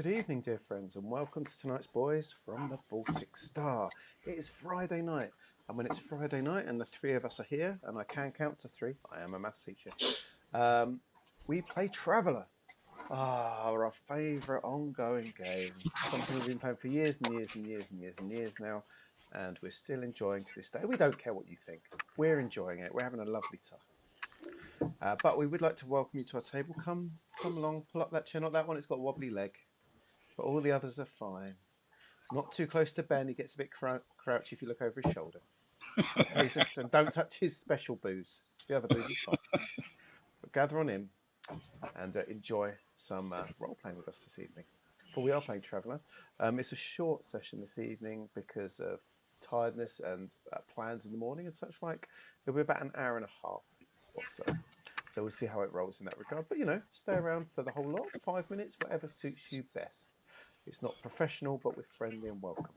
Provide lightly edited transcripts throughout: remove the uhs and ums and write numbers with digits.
Good evening, dear friends, and welcome to tonight's Boys from the Baltic Star. It is Friday night, and when it's Friday night and the three of us are here, and I can count to three, I am a maths teacher, we play Traveller. Our favourite ongoing game. Something we've been playing for years and years and years and years and years now, and we're still enjoying to this day. We don't care what you think. We're enjoying it. We're having a lovely time. But we would like to welcome you to our table. Come along, pull up that chair. Not that one, it's got a wobbly leg. But all the others are fine. Not too close to Ben. He gets a bit crouchy if you look over his shoulder. And don't touch his special booze. The other booze is fine. But gather on in and enjoy some role-playing with us this evening. For we are playing Traveller. It's a short session this evening because of tiredness and plans in the morning and such like. It'll be about an hour and a half or so. So we'll see how it rolls in that regard. But, stay around for the whole lot. 5 minutes, whatever suits you best. It's not professional, but we're friendly and welcoming.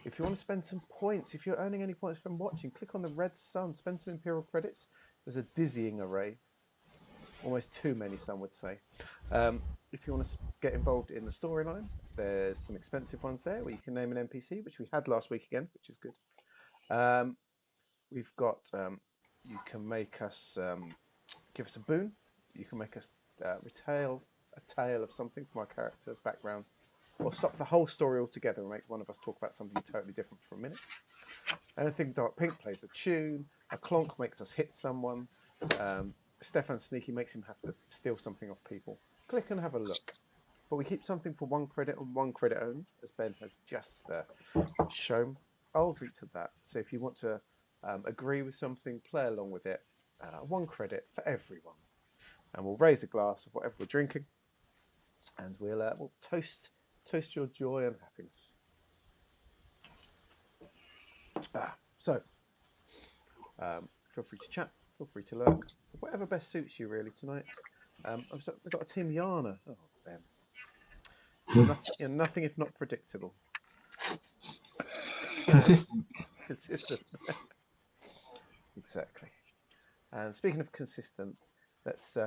If you want to spend some points, if you're earning any points from watching, click on the red sun, spend some Imperial credits. There's a dizzying array. Almost too many, some would say. If you want to get involved in the storyline, there's some expensive ones there where you can name an NPC, which we had last week again, which is good. We've got, you can make us, give us a boon. You can make us retell a tale of something from our character's background, or stop the whole story altogether and make one of us talk about something totally different for a minute. Anything Dark Pink plays a tune. A Clonk makes us hit someone. Stefan Sneaky makes him have to steal something off people. Click and have a look. But we keep something for 1 credit and 1 credit only, as Ben has just shown. I'll agree to that. So if you want to agree with something, play along with it. 1 credit for everyone. And we'll raise a glass of whatever we're drinking. And we'll toast your joy and happiness. So, feel free to chat, feel free to lurk, whatever best suits you really tonight. We've got a Team Yana. Oh, Ben. You're nothing if not predictable. Consistent. Consistent. Exactly. And speaking of consistent, let's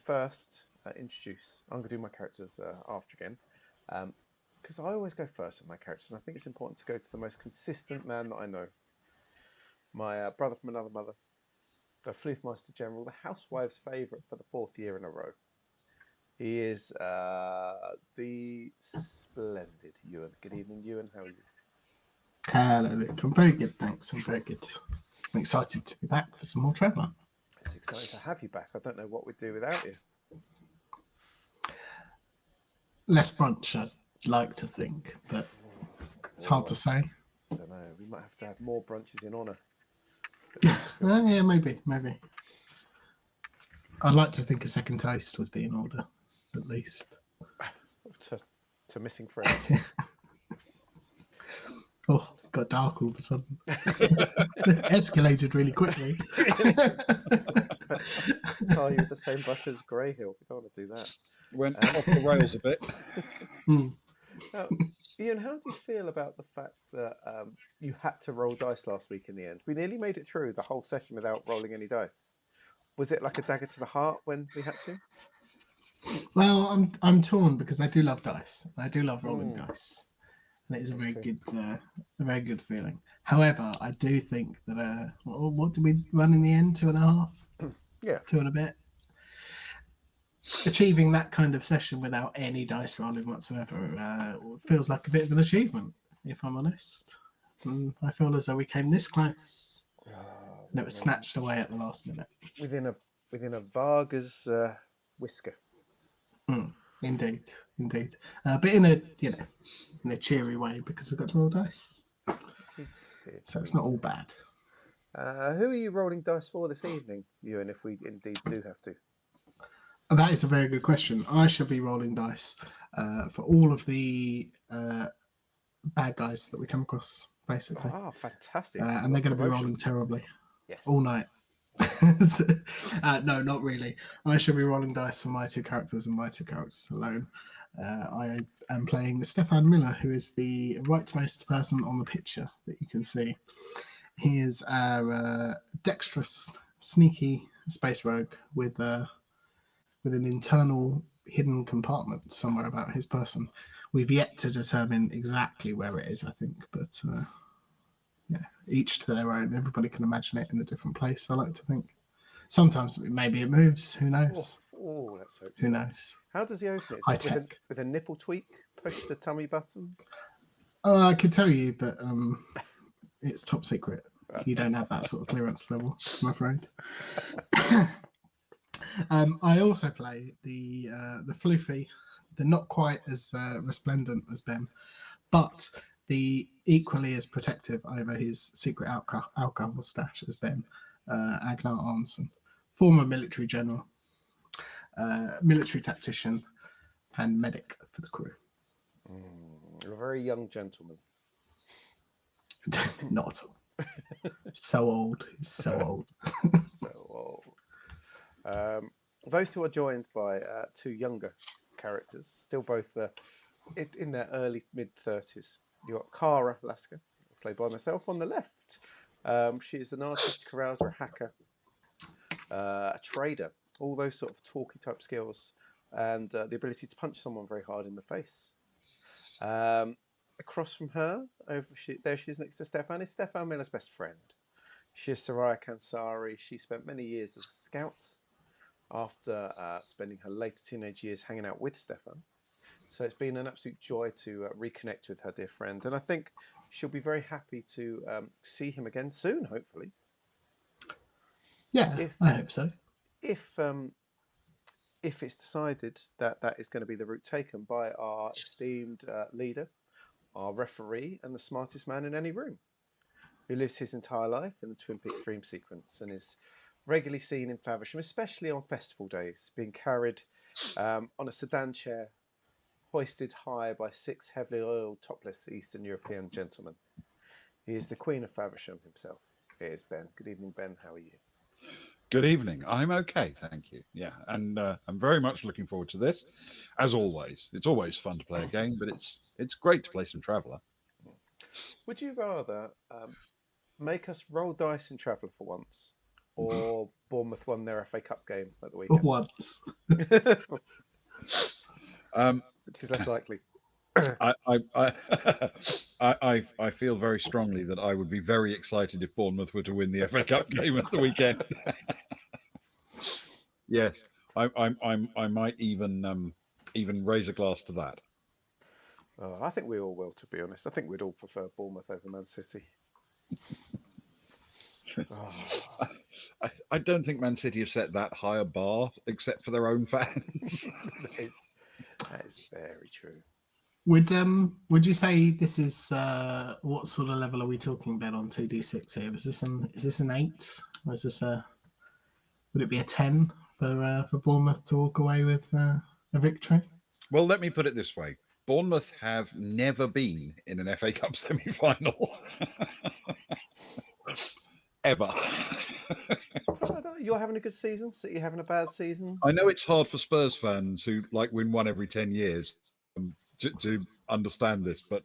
first introduce. I'm going to do my characters after again. Because I always go first with my characters, and I think it's important to go to the most consistent man that I know. My brother from another mother, the Floofmaster General, the housewife's favourite for the 4th year in a row. He is the splendid Ewan. Good evening, Ewan. How are you? Hello, Luke. I'm very good, thanks. I'm very good. I'm excited to be back for some more Traveller. It's exciting to have you back. I don't know what we'd do without you. Less brunch, I'd like to think, but it's hard to say. I don't know. We might have to have more brunches in honour. Yeah, maybe. I'd like to think a second toast would be in order, at least. To missing friends. Oh, got dark all of a sudden. Escalated really quickly. Are you with the same bus as Grey Hill? We don't want to do that. Went off the rails a bit. Now, Ian, how do you feel about the fact that you had to roll dice last week in the end? We nearly made it through the whole session without rolling any dice. Was it like a dagger to the heart when we had to? Well, I'm torn because I do love dice. I do love rolling dice, and it is a very good feeling. However, I do think that what did we run in the end? 2.5. Yeah, 2 and a bit. Achieving that kind of session without any dice rolling whatsoever feels like a bit of an achievement, if I'm honest. And I feel as though we came this close, and it was snatched away at the last minute. Within a Varga's whisker. Indeed. But in a cheery way because we've got to roll dice. So it's not all bad. Who are you rolling dice for this evening, Ewan, if we indeed do have to? That is a very good question. I shall be rolling dice for all of the bad guys that we come across, basically. Oh, fantastic. And they're going to be rolling terribly. Yes. All night. No, not really. I shall be rolling dice for my 2 characters and my 2 characters alone. I am playing Stefan Miller, who is the rightmost person on the picture that you can see. He is our dexterous, sneaky space rogue with an internal hidden compartment somewhere about his person. We've yet to determine exactly where it is, I think, but yeah, each to their own. Everybody can imagine it in a different place, I like to think. Sometimes maybe it moves. Who knows? Oh, let's hope Who so. knows? How does he open it? Is High it tech. with a nipple tweak? Push the tummy button? Oh, I could tell you, but it's top secret. You don't have that sort of clearance level, I'm afraid. I also play the floofy, the not quite as resplendent as Ben, but the equally as protective over his secret alcohol stash as Ben, Agnar Arnson, former military general, military tactician, and medic for the crew. A very young gentleman. Not at all. So old. He's so old. So old. Those two are joined by two younger characters, still both in their early mid-30s. You've got Kara Lasker, played by myself, on the left. She is an artist, carouser, a hacker, a trader, all those sort of talky type skills, and the ability to punch someone very hard in the face. Across from her, there she is next to Stefan, is Stefan Miller's best friend. She is Soraya Kansari. She spent many years as a scout after spending her later teenage years hanging out with Stefan. So it's been an absolute joy to reconnect with her dear friend. And I think she'll be very happy to see him again soon, hopefully. Yeah, I hope so. If it's decided that that is going to be the route taken by our esteemed leader, our referee, and the smartest man in any room, who lives his entire life in the Twin Peaks dream sequence and is regularly seen in Faversham, especially on festival days, being carried on a sedan chair, hoisted high by 6 heavily oiled, topless Eastern European gentlemen. He is the Queen of Faversham himself. Here's Ben. Good evening, Ben. How are you? Good evening. I'm okay, thank you. Yeah, and I'm very much looking forward to this. As always, it's always fun to play a game, but it's great to play some Traveller. Would you rather make us roll dice in Traveller for once, or Bournemouth won their FA Cup game at the weekend? Once. Which is less likely. I feel very strongly that I would be very excited if Bournemouth were to win the FA Cup game at the weekend. Yes, I might even raise a glass to that. I think we all will, to be honest. I think we'd all prefer Bournemouth over Man City. I don't think Man City have set that high a bar, except for their own fans. That is very true. Would you say this is what sort of level are we talking about on 2d6 here? Is this an 8? Or is this would it be a 10 for Bournemouth to walk away with a victory? Well, let me put it this way. Bournemouth have never been in an FA Cup semi-final. Ever. You're having a good season, City having a bad season. I know it's hard for Spurs fans who win one every 10 years to understand this, but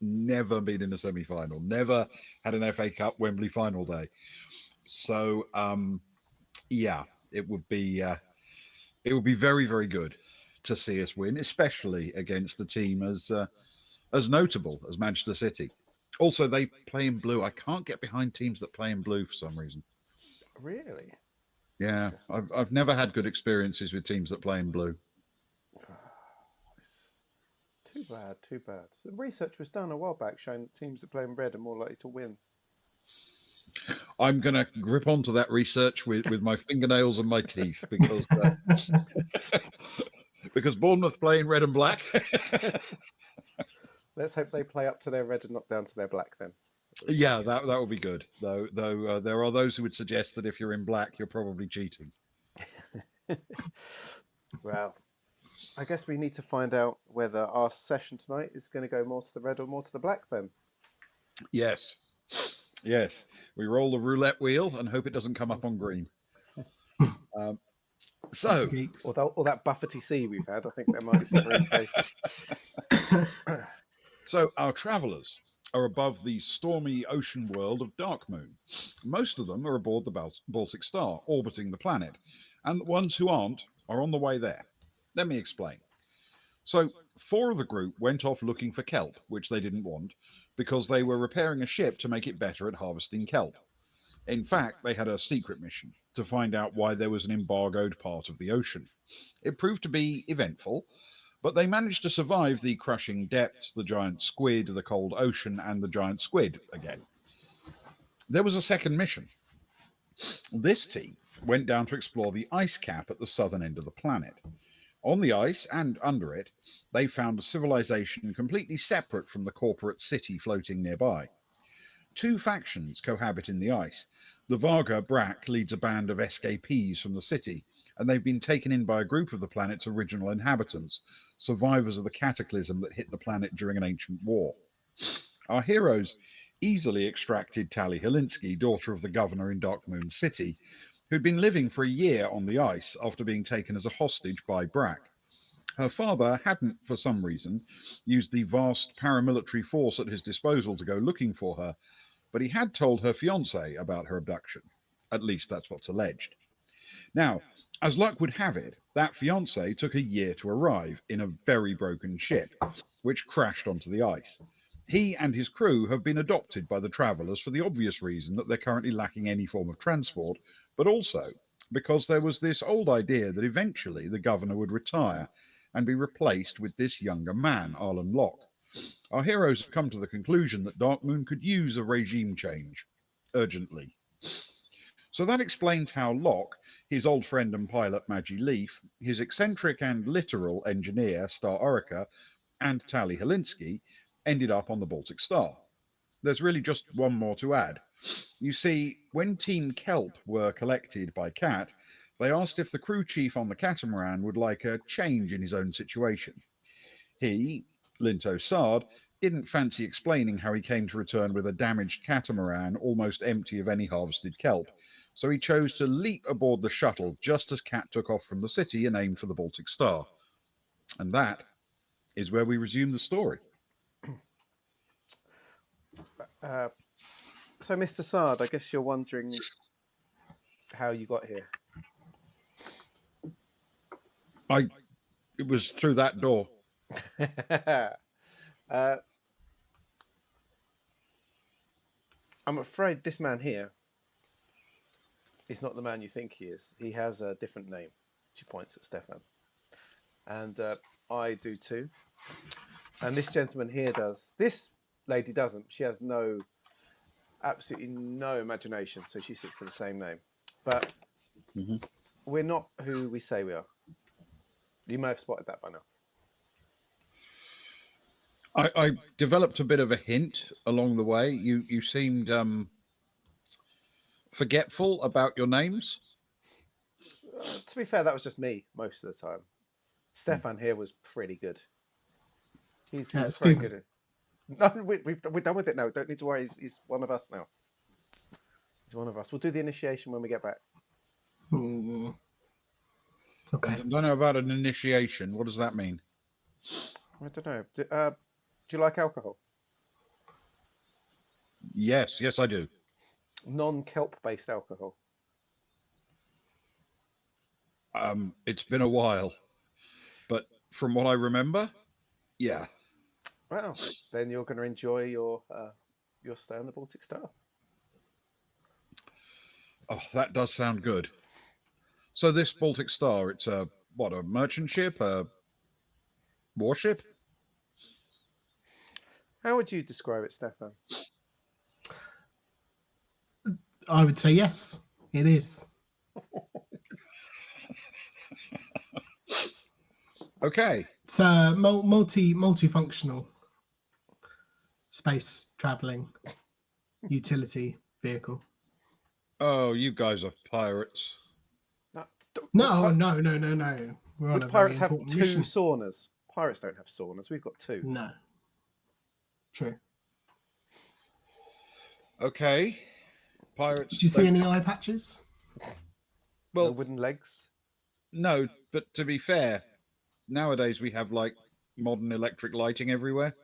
never been in a semi-final, never had an FA Cup Wembley final day. So, yeah, it would be very, very good to see us win, especially against a team as notable as Manchester City. Also, they play in blue. I can't get behind teams that play in blue for some reason. Really? Yeah, I've never had good experiences with teams that play in blue. Too bad. The research was done a while back showing that teams that play in red are more likely to win. I'm going to grip onto that research with my fingernails and my teeth because Bournemouth play in red and black. Let's hope they play up to their red and not down to their black then. Yeah, that would be good. Though there are those who would suggest that if you're in black, you're probably cheating. Well, I guess we need to find out whether our session tonight is going to go more to the red or more to the black, Ben. Yes. We roll the roulette wheel and hope it doesn't come up on green. So, all that buffety sea we've had, I think there might be some green faces. So our travellers are above the stormy ocean world of Darkmoon. Most of them are aboard the Baltic Star, orbiting the planet, and the ones who aren't are on the way there. Let me explain. So, 4 of the group went off looking for kelp, which they didn't want, because they were repairing a ship to make it better at harvesting kelp. In fact, they had a secret mission to find out why there was an embargoed part of the ocean. It proved to be eventful, but they managed to survive the crushing depths, the giant squid, the cold ocean, and the giant squid again. There was a second mission. This team went down to explore the ice cap at the southern end of the planet. On the ice and under it, they found a civilization completely separate from the corporate city floating nearby. 2 factions cohabit in the ice. The Varga Brack leads a band of escapees from the city, and they've been taken in by a group of the planet's original inhabitants, survivors of the cataclysm that hit the planet during an ancient war. Our heroes easily extracted Tally Helinsky, daughter of the governor in Darkmoon City, who'd been living for a year on the ice after being taken as a hostage by Brack. Her father hadn't, for some reason, used the vast paramilitary force at his disposal to go looking for her, but he had told her fiancé about her abduction. At least that's what's alleged. Now, as luck would have it, that fiancé took a year to arrive in a very broken ship, which crashed onto the ice. He and his crew have been adopted by the travellers for the obvious reason that they're currently lacking any form of transport, but also because there was this old idea that eventually the governor would retire and be replaced with this younger man, Arlen Locke. Our heroes have come to the conclusion that Darkmoon could use a regime change urgently. So that explains how Locke, his old friend and pilot Maggie Leaf, his eccentric and literal engineer Star Orica, and Tally Helinsky ended up on the Baltic Star. There's really just one more to add. You see, when Team Kelp were collected by Cat, they asked if the crew chief on the catamaran would like a change in his own situation. He, Linto Sard, didn't fancy explaining how he came to return with a damaged catamaran almost empty of any harvested kelp, so he chose to leap aboard the shuttle just as Cat took off from the city and aimed for the Baltic Star. And that is where we resume the story. So, Mr. Sard, I guess you're wondering how you got here. It was through that door. I'm afraid this man here is not the man you think he is. He has a different name. She points at Stefan. And I do too. And this gentleman here does. This lady doesn't. She has absolutely no imagination, so she sticks to the same name. But we're not who we say we are. You may have spotted that by now. I developed a bit of a hint along the way. You seemed forgetful about your names. To be fair, that was just me most of the time. Stefan here was pretty good. He's pretty good. No, we're done with it now. Don't need to worry. He's one of us now. He's one of us. We'll do the initiation when we get back. Okay. I don't know about an initiation. What does that mean? I don't know. Do you like alcohol? Yes, I do. Non-kelp based alcohol. It's been a while, but from what I remember, yeah. Well, then you're going to enjoy your stay on the Baltic Star. Oh, that does sound good. So this Baltic Star, it's a merchant ship, a warship? How would you describe it, Stefan? I would say yes, it is. Okay. It's a multifunctional space traveling utility vehicle. Oh, you guys are pirates. No. We're on Would a pirates very have important two mission. saunas? Pirates don't have saunas. We've got 2. No. True. Okay. Pirates. Did you see any eye patches? Well, no wooden legs? No, but to be fair, nowadays we have like modern electric lighting everywhere.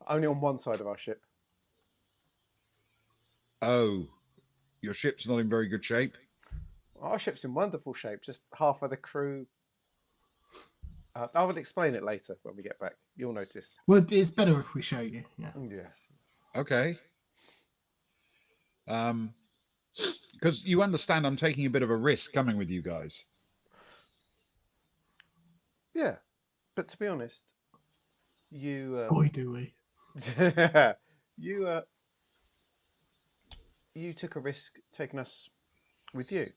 Only on one side of our ship. Oh, your ship's not in very good shape? Our ship's in wonderful shape. Just half of the crew I will explain it later when we get back. You'll notice. Well, it's better if we show you. Yeah. Yeah. Okay. Because you understand I'm taking a bit of a risk coming with you guys. Yeah. But to be honest, Boy, do we. you you took a risk taking us with you,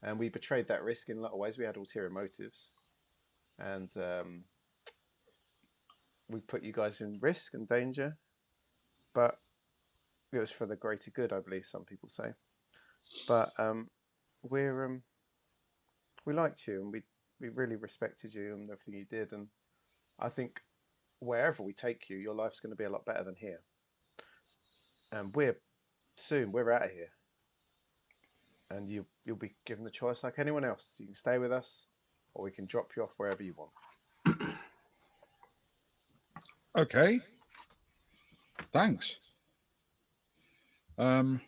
and we betrayed that risk in a lot of ways. We had ulterior motives, and we put you guys in risk and danger, but it was for the greater good, I believe some people say. But we're we liked you, and we really respected you and everything you did, and I think wherever we take you, your life's going to be a lot better than here. And we're out of here, and you'll be given the choice like anyone else. You can stay with us, or we can drop you off wherever you want. Okay. Thanks. I'm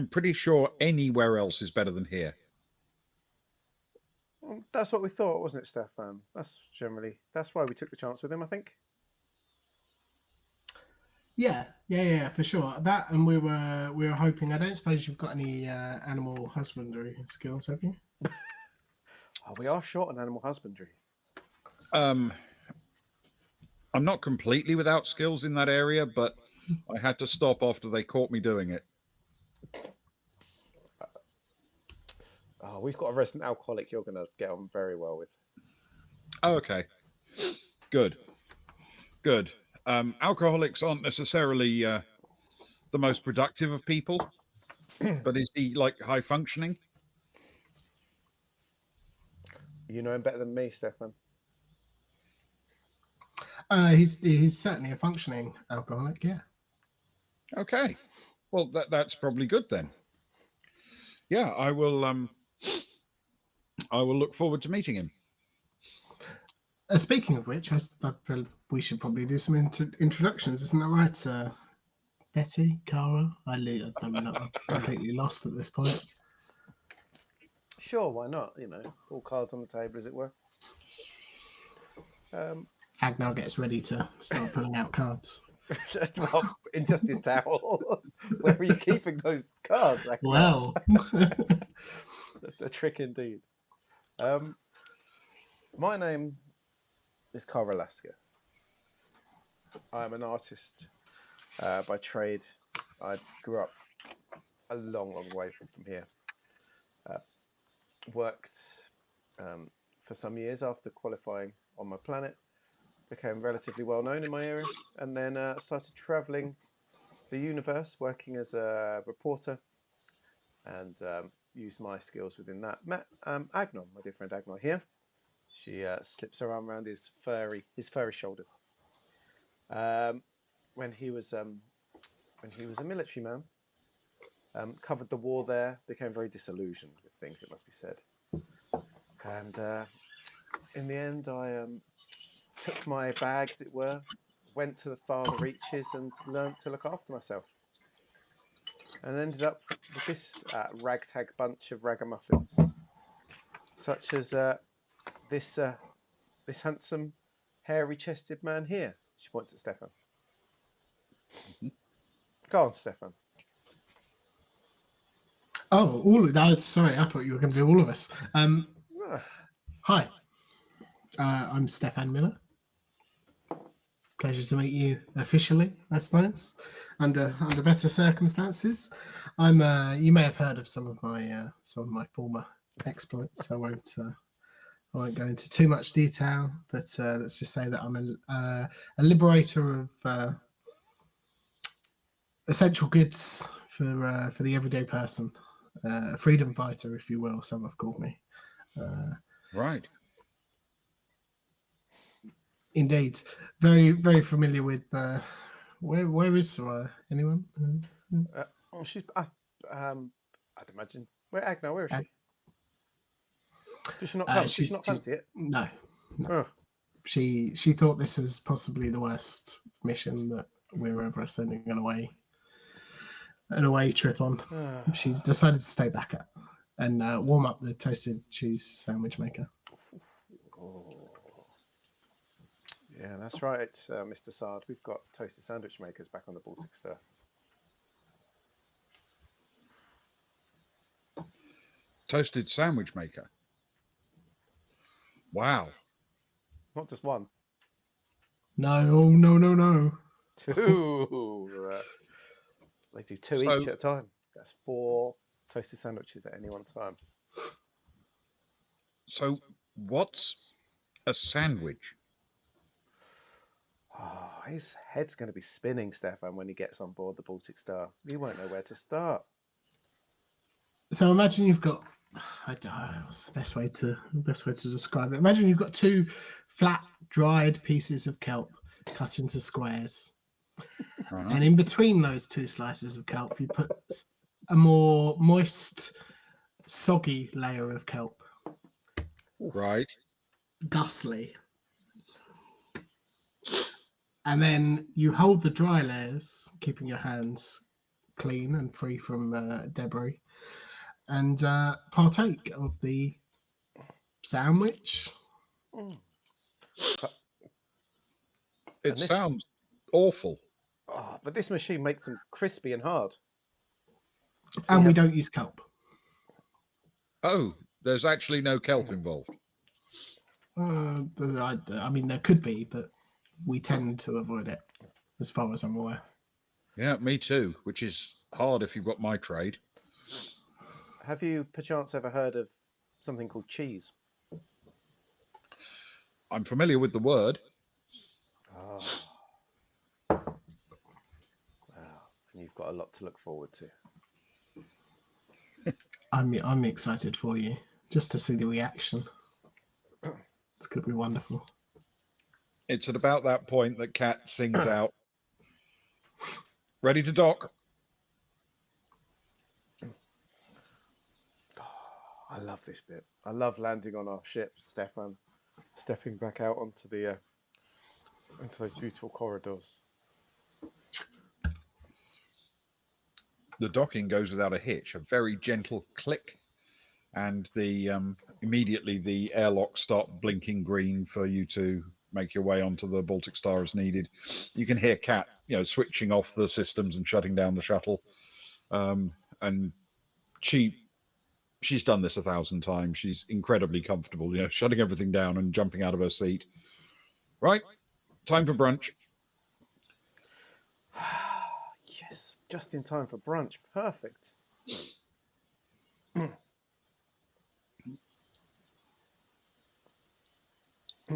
pretty sure anywhere else is better than here. Well, that's what we thought, wasn't it, Stefan? That's why we took the chance with him, I think. Yeah, for sure. That, and we were hoping. I don't suppose you've got any animal husbandry skills, have you? Oh, we are short on animal husbandry. I'm not completely without skills in that area, but I had to stop after they caught me doing it. Oh, we've got a resident alcoholic you're going to get on very well with. Oh, okay. Good. Alcoholics aren't necessarily the most productive of people, but is he like high functioning? You know him better than me, Stefan. He's certainly a functioning alcoholic. Yeah. Okay. Well, that's probably good then. Yeah, I will look forward to meeting him. Speaking of which, we should probably do some introductions. Isn't that right, Betty, Cara? I'm not completely lost at this point. Sure, why not? You know, all cards on the table, as it were. Agnar gets ready to start pulling out cards. Well, in just his towel. Where are you keeping those cards, Agnar? Well, a trick indeed. My name is Cara Lasker. I'm an artist by trade. I grew up a long, long way from here. Worked for some years after qualifying on my planet. Became relatively well known in my area, and then started travelling the universe, working as a reporter, and used my skills within that. Met Agnon, my dear friend Agnon here. She slips her arm around his furry shoulders. When he was a military man, covered the war there, became very disillusioned with things, it must be said. And in the end, I took my bag, as it were, went to the farther reaches and learnt to look after myself. And ended up with this ragtag bunch of ragamuffins, such as this handsome, hairy-chested man here. She points at Stefan. Go on, Stefan. oh, all of that. Sorry, I thought you were going to do all of us. Hi, I'm Stefan Miller. Pleasure to meet you officially, I suppose, under better circumstances. I'm. You may have heard of some of my former exploits. I won't go into too much detail, but let's just say that I'm a liberator of essential goods for the everyday person, a freedom fighter, if you will. Some have called me. Right. Indeed, very very familiar with. Where is Soraya? Anyone? She's. I'd imagine. Where Agnar? Where is she? Does she not come? Does she not fancy it? No. Oh. She thought this was possibly the worst mission that we were ever sending an away trip on. She decided to stay back and warm up the toasted cheese sandwich maker. Yeah, that's right, Mr. Sard. We've got toasted sandwich makers back on the Baltic Star. Toasted sandwich maker. Wow. Not just one, No, no, no, no. two. They do two So- each at a time. That's 4 toasted sandwiches at any one time. So what's a sandwich? Oh, his head's going to be spinning, Stefan, when he gets on board the Baltic Star. He won't know where to start. So imagine you've got, I don't know, what's the best way to describe it? Imagine you've got 2 flat, dried pieces of kelp cut into squares. Uh-huh. And in between those 2 slices of kelp, you put a more moist, soggy layer of kelp, Right. dustly. And then you hold the dry layers, keeping your hands clean and free from debris, and partake of the sandwich. Mm. It And this- sounds awful. Oh, but this machine makes them crispy and hard. And we have- don't use kelp. Oh, there's actually no kelp involved. I mean, there could be, but we tend to avoid it, as far as I'm aware. Yeah, me too, which is hard if you've got my trade. Have you perchance ever heard of something called cheese? I'm familiar with the word. Oh. Wow. And you've got a lot to look forward to. I'm excited for you, just to see the reaction. It's going to be wonderful. It's at about that point that Kat sings out, "Ready to dock." I love this bit. I love landing on our ship, Stefan, stepping back out onto the into those beautiful corridors. The docking goes without a hitch, a very gentle click, and the immediately the airlocks start blinking green for you to make your way onto the Baltic Star as needed. You can hear Kat, switching off the systems and shutting down the shuttle, and she's done this 1,000 times. She's incredibly comfortable, shutting everything down and jumping out of her seat. Right, time for brunch. Yes, just in time for brunch. Perfect.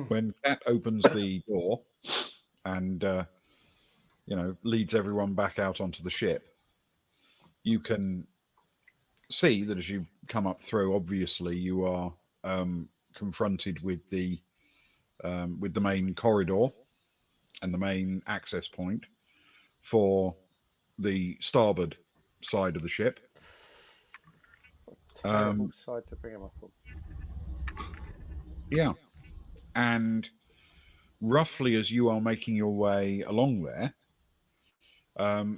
When Kat opens the door and leads everyone back out onto the ship, you can see that as you come up through, obviously you are confronted with the main corridor and the main access point for the starboard side of the ship. Terrible side to bring him up on. Yeah. And roughly as you are making your way along there,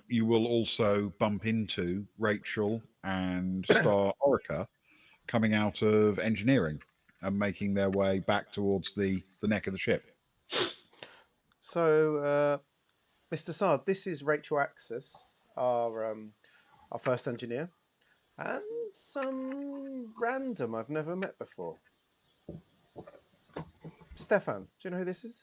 you will also bump into Rachel and Star Orica coming out of engineering and making their way back towards the neck of the ship. So, Mr. Sard, this is Rachel Axis, our first engineer, and some random I've never met before. Stefan, do you know who this is?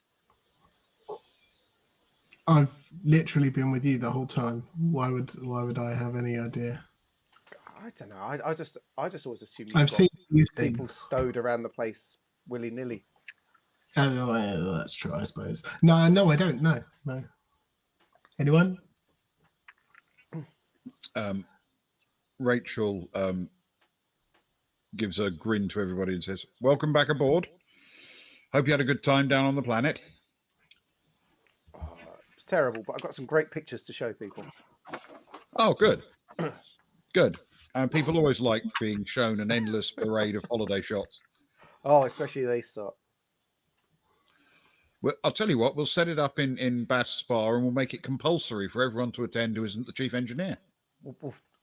I've literally been with you the whole time. Why would I have any idea? I don't know. I just always assume I've seen you people stowed around the place willy nilly. Oh, well, that's true, I suppose. No, I don't know. No. Anyone? Rachel gives a grin to everybody and says, "Welcome back aboard. Hope you had a good time down on the planet." It's terrible, but I've got some great pictures to show people. Oh, good. Good. And people always like being shown an endless parade of holiday shots. Oh, especially this sort. Well, I'll tell you what, we'll set it up in Bass Spa and we'll make it compulsory for everyone to attend who isn't the chief engineer.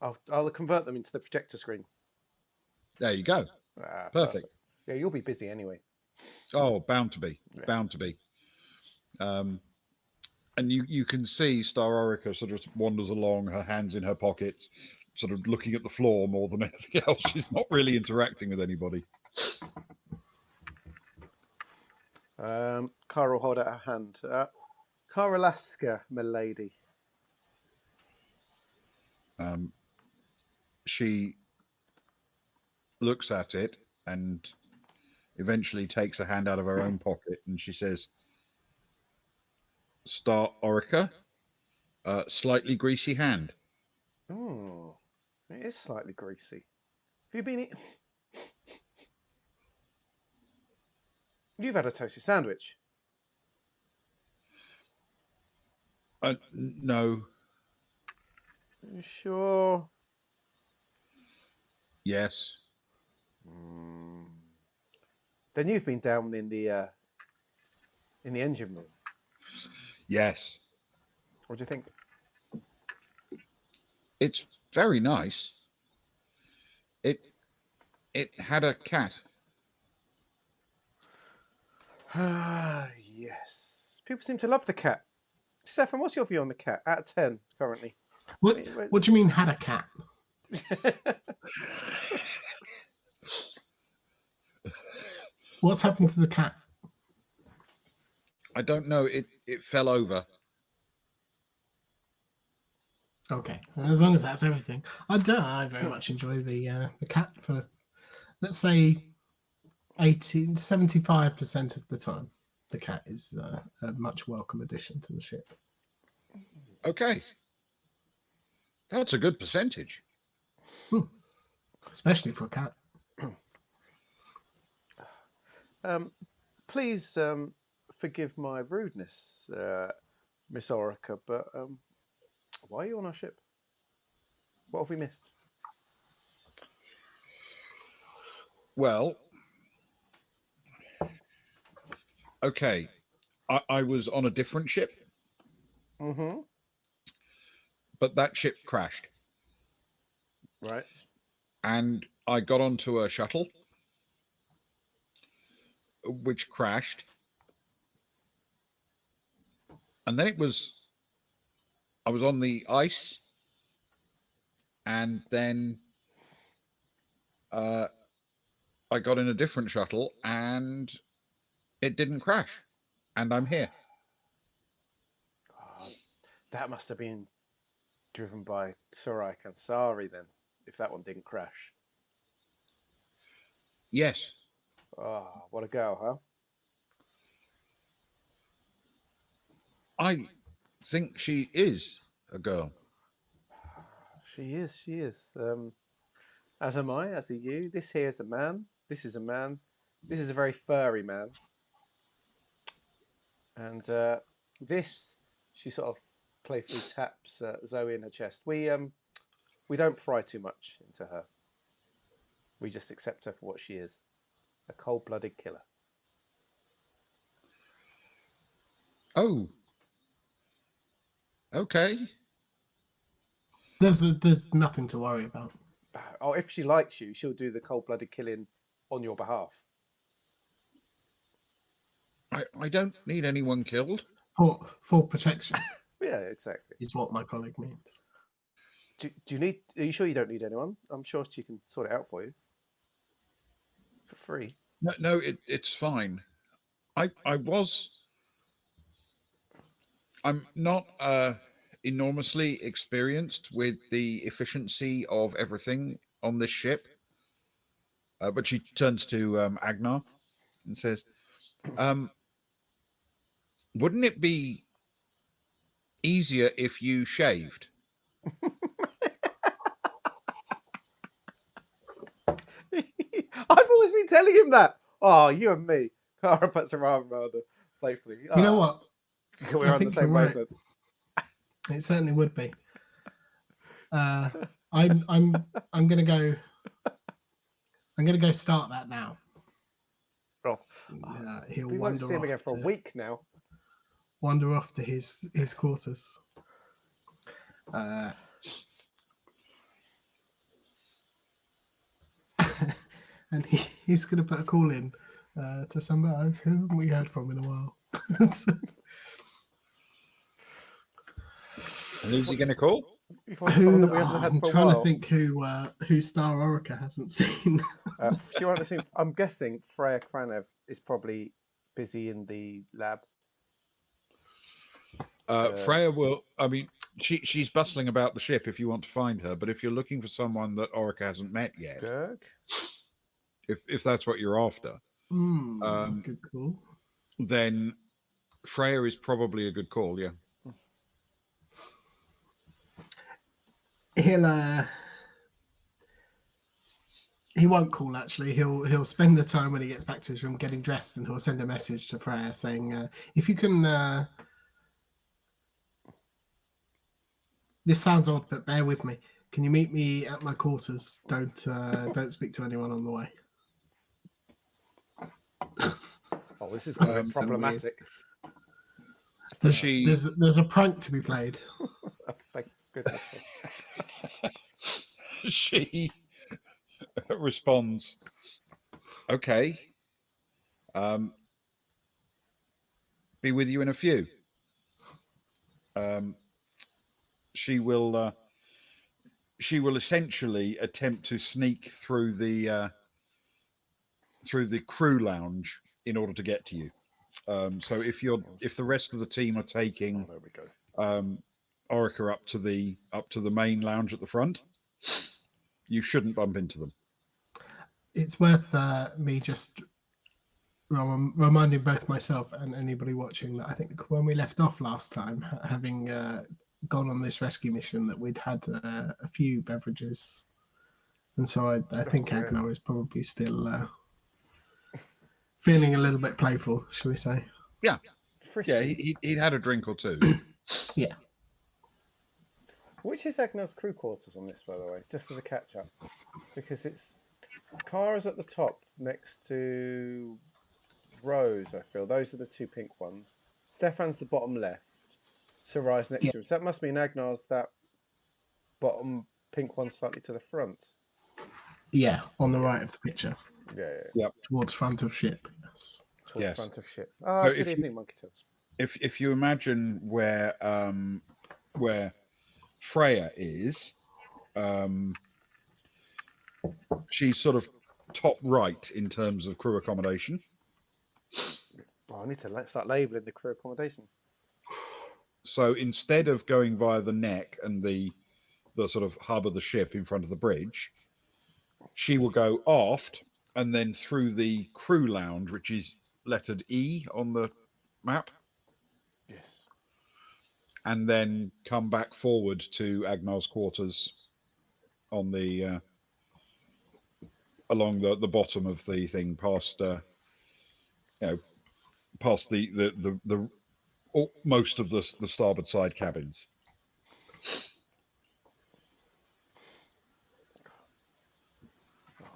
I'll convert them into the projector screen. There you go. Perfect. Yeah, you'll be busy anyway. Oh, bound to be. Yeah. Bound to be. And you can see Star Orica sort of wanders along, her hands in her pockets, sort of looking at the floor more than anything else. She's not really interacting with anybody. Cara will hold out her hand. Caralaska, milady. She looks at it and eventually takes a hand out of her own pocket and she says, Star Orica, slightly greasy hand. Oh, it is slightly greasy. Have you been eating? You've had a toasty sandwich. No. You sure? Yes. Then you've been down in the engine room. Yes. What do you think? It's very nice. It had a cat. Ah, yes. People seem to love the cat. Stefan, what's your view on the cat? Out of 10 currently. What do you mean had a cat? What's happened to the cat? I don't know. It fell over. Okay, as long as that's everything. I very much enjoy the cat for, let's say, 75% of the time. The cat is a much welcome addition to the ship. Okay. That's a good percentage. Especially for a cat. Please forgive my rudeness, Miss Orica, but why are you on our ship? What have we missed? Well, okay. I was on a different ship. Mm-hmm. But that ship crashed. Right. And I got onto a shuttle, which crashed. And then I was on the ice. And then I got in a different shuttle and it didn't crash. And I'm here. Oh, that must have been driven by Sorai Kansari then, if that one didn't crash. Yes. Oh, what a girl, huh? I think she is a girl. She is. As am I, as are you. This here is a man. This is a man. This is a very furry man. And this, she sort of playfully taps Zoe in her chest. We don't pry too much into her. We just accept her for what she is, a cold-blooded killer. Oh. Okay. There's nothing to worry about. Oh, if she likes you, she'll do the cold-blooded killing on your behalf. I don't need anyone killed. For protection. Yeah, exactly. Is what my colleague means. Do you need? Are you sure you don't need anyone? I'm sure she can sort it out for you for free. No, it's fine. I'm not enormously experienced with the efficiency of everything on this ship. But she turns to Agnar and says, wouldn't it be easier if you shaved? I've always been telling him that. Oh, you and me. Cara puts her arm around her playfully. You know what? We're on the same wavelength. It certainly would be. I'm gonna go. I'm gonna go start that now. Oh, he'll we won't see him again for a week now. Wander off to his quarters. And he's going to put a call in to somebody who we heard from in a while. And who's he going to call? You want someone that we haven't I'm had for a trying while. to think who Star Orica hasn't seen. She won't have seen. I'm guessing Freya Kranev is probably busy in the lab. Freya will. I mean, she's bustling about the ship if you want to find her. But if you're looking for someone that Orica hasn't met yet, Gerg? if that's what you're after, Good call. then Freya is probably a good call. Yeah. He won't call. Actually, he'll spend the time when he gets back to his room getting dressed, and he'll send a message to Freya saying, "If you can." This sounds odd, but bear with me. Can you meet me at my quarters? Don't speak to anyone on the way. Oh, this is going to be So problematic. There's a prank to be played. Thank goodness. She responds, "Okay, be with you in a few." She will essentially attempt to sneak through the crew lounge in order to get to you. So if the rest of the team are taking there we go. Orica up to the main lounge at the front, you shouldn't bump into them. It's worth me just reminding both myself and anybody watching that I think when we left off last time, having gone on this rescue mission, that we'd had a few beverages, and so I think Agnar is probably still feeling a little bit playful, shall we say? Yeah, Frisky. yeah. He'd had a drink or two. Yeah. Which is Agnar's crew quarters on this, by the way, just as a catch-up? Because it's... Kara's at the top next to Rose, I feel. Those are the two pink ones. Stefan's the bottom left. Sarai's next to him. So that must mean Agnar's that bottom pink one slightly to the front. Yeah, on the right of the picture. Yeah. Towards front of ship. Yes. Towards front of ship. Ah, So good evening, Monkey Tails. If you imagine where Freya is, she's sort of top right in terms of crew accommodation. Oh, I need to start labelling the crew accommodation. So instead of going via the neck and the sort of hub of the ship in front of the bridge, she will go aft and then through the crew lounge, which is lettered E on the map. Yes. And then come back forward to Agnar's quarters on the along the bottom of the thing, past past the most of the starboard side cabins.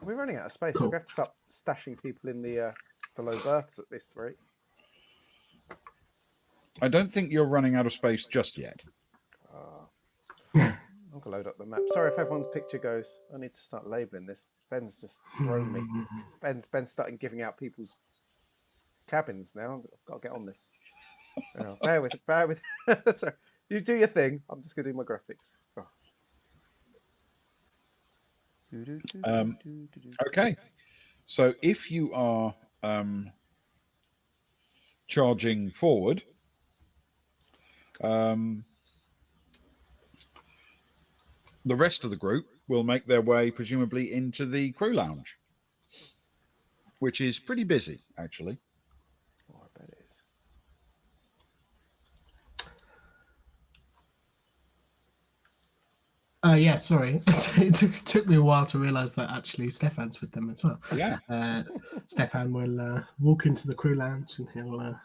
We're running out of space. Cool. We have to start stashing people in the low berths at this rate. I don't think you're running out of space just yet. I'm going to load up the map. Sorry if everyone's picture goes. I need to start labelling this. Ben's just thrown me. Ben's starting giving out people's cabins now. I've got to get on this. Bear with. Sorry. You do your thing. I'm just going to do my graphics. Okay. So if you are charging forward, the rest of the group will make their way presumably into the crew lounge, which is pretty busy, actually. Oh, I bet it is. Yeah, sorry. It took me a while to realise that actually Stefan's with them as well. Yeah. Stefan will walk into the crew lounge and he'll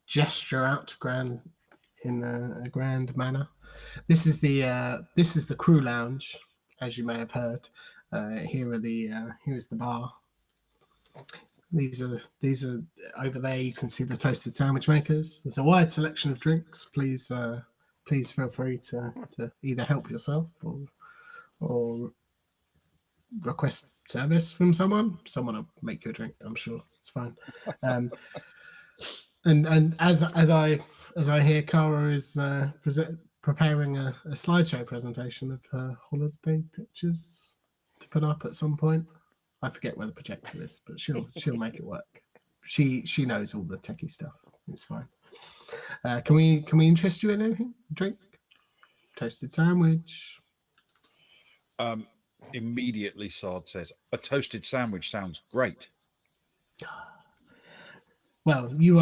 gesture out in a grand manner. This is the crew lounge, as you may have heard. Here is the bar. These are over there. You can see the toasted sandwich makers. There's a wide selection of drinks. Please feel free to either help yourself or request service from someone. Someone will make you a drink. I'm sure it's fine. And as I hear Kara is preparing a slideshow presentation of her holiday pictures to put up at some point. I forget where the projector is, but she'll make it work. She knows all the techie stuff. It's fine. Can we interest you in anything? Drink? Toasted sandwich? Immediately, Sard says, a toasted sandwich sounds great. Well, you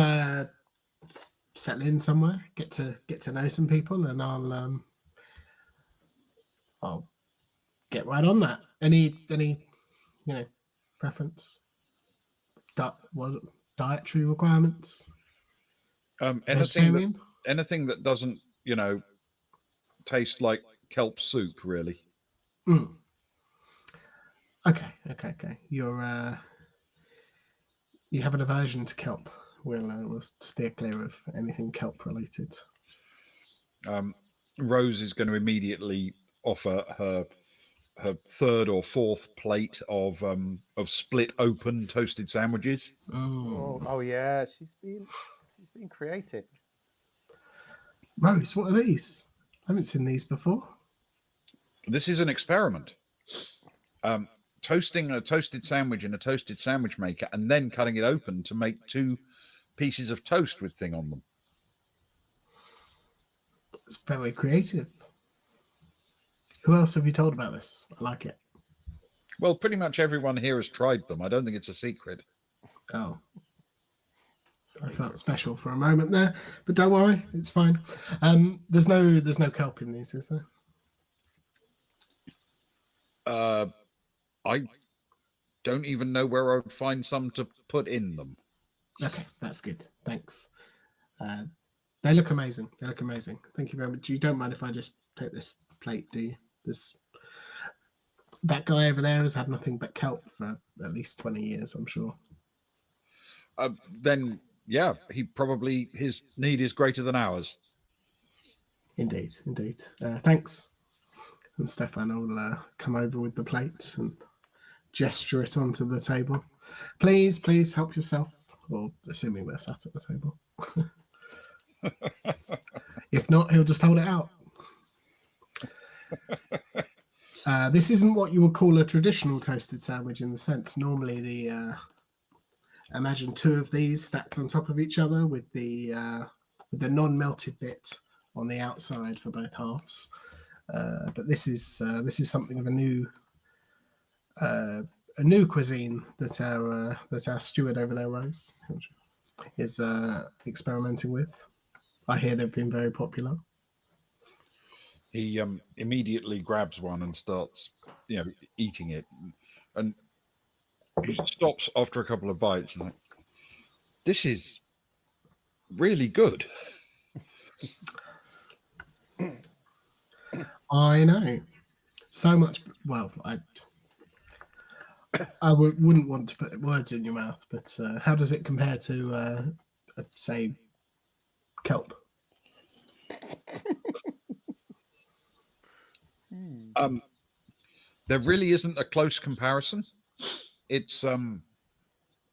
settle in somewhere, get to know some people, and I'll get right on that. Any preference? Dietary requirements? Anything that doesn't, taste like kelp soup, really. Mm. Okay. You have an aversion to kelp. We'll steer clear of anything kelp related. Rose is going to immediately offer her third or fourth plate of split open toasted sandwiches. Oh yeah, she's been creative. Rose, what are these? I haven't seen these before. This is an experiment. Toasting a toasted sandwich in a toasted sandwich maker and then cutting it open to make 2 pieces of toast with thing on them. It's very creative. Who else have you told about this? I like it. Well, pretty much everyone here has tried them. I don't think it's a secret. Oh. I felt special for a moment there, but don't worry, it's fine. There's no kelp in these, is there? I don't even know where I would find some to put in them. Okay, that's good. Thanks. They look amazing. Thank you very much. You don't mind if I just take this plate, do you? That guy over there has had nothing but kelp for at least 20 years, I'm sure. Then, yeah, his need is greater than ours. Indeed. Thanks. And Stefan will come over with the plates and gesture it onto the table. Please help yourself. Or assuming we're sat at the table. If not, he'll just hold it out. This isn't what you would call a traditional toasted sandwich in the sense. Normally, imagine 2 of these stacked on top of each other with the non-melted bit on the outside for both halves. But this is something of a new cuisine that our steward over there, Rose, is experimenting with. I hear they've been very popular. He immediately grabs one and starts, eating it, and he stops after a couple of bites and like, this is really good. I know so much. Well, I wouldn't want to put words in your mouth, but how does it compare to, say, kelp? There really isn't a close comparison. It's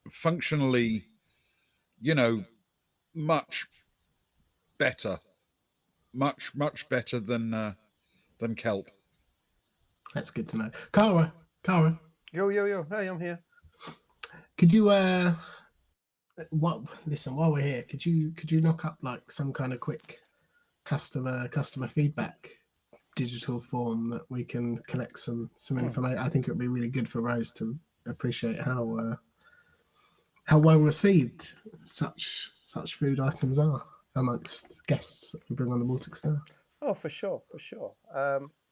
functionally, much better, much better than kelp. That's good to know. Kara. Yo. Hey, I'm here. Could you listen, while we're here, could you knock up like some kind of quick customer feedback digital form that we can collect some information? I think it would be really good for Rose to appreciate how well received such food items are amongst guests that we bring on the Baltic Star. Oh, for sure.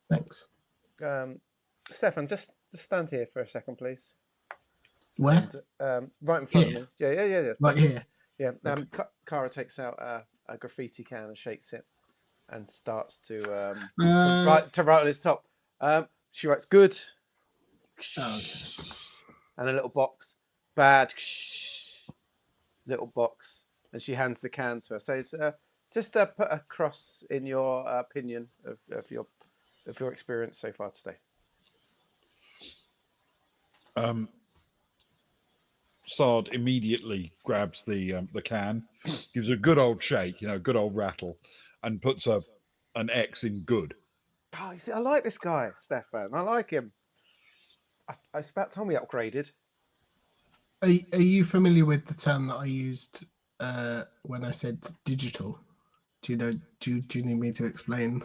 Thanks. Stefan, just stand here for a second, please. Where? And, right in front of me. Yeah. Right here. Yeah. Okay. Kara takes out a graffiti can and shakes it, and starts to write on its top. She writes good, Okay. and a little box. Bad, little box, and she hands the can to her. So it's just put a cross in your opinion of your experience so far today. Sard immediately grabs the can, gives a good old shake, good old rattle, and puts a an X in good. Oh, you see, I like this guy, Stefan. I like him. It's about time we upgraded. Are you familiar with the term that I used when I said digital? Do you know? Do you need me to explain?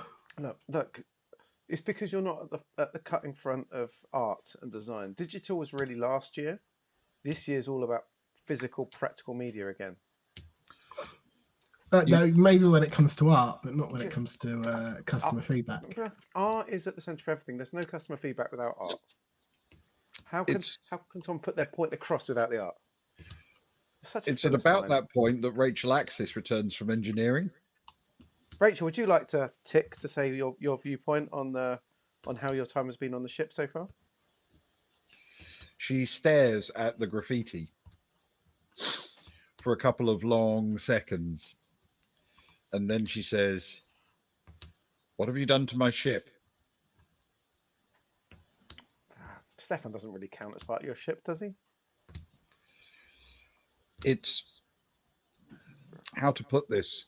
Look. It's because you're not at the cutting front of art and design. Digital was really last year. This year's all about physical, practical media again. No, maybe when it comes to art, but not when it comes to customer feedback. Art is at the centre of everything. There's no customer feedback without art. How can someone put their point across without the art? It's at about that point that Rachel Axis returns from engineering. Rachel, would you like to tick to say your viewpoint on how your time has been on the ship so far? She stares at the graffiti for a couple of long seconds, and then she says, "What have you done to my ship?" Stefan doesn't really count as part of your ship, does he? It's, how to put this,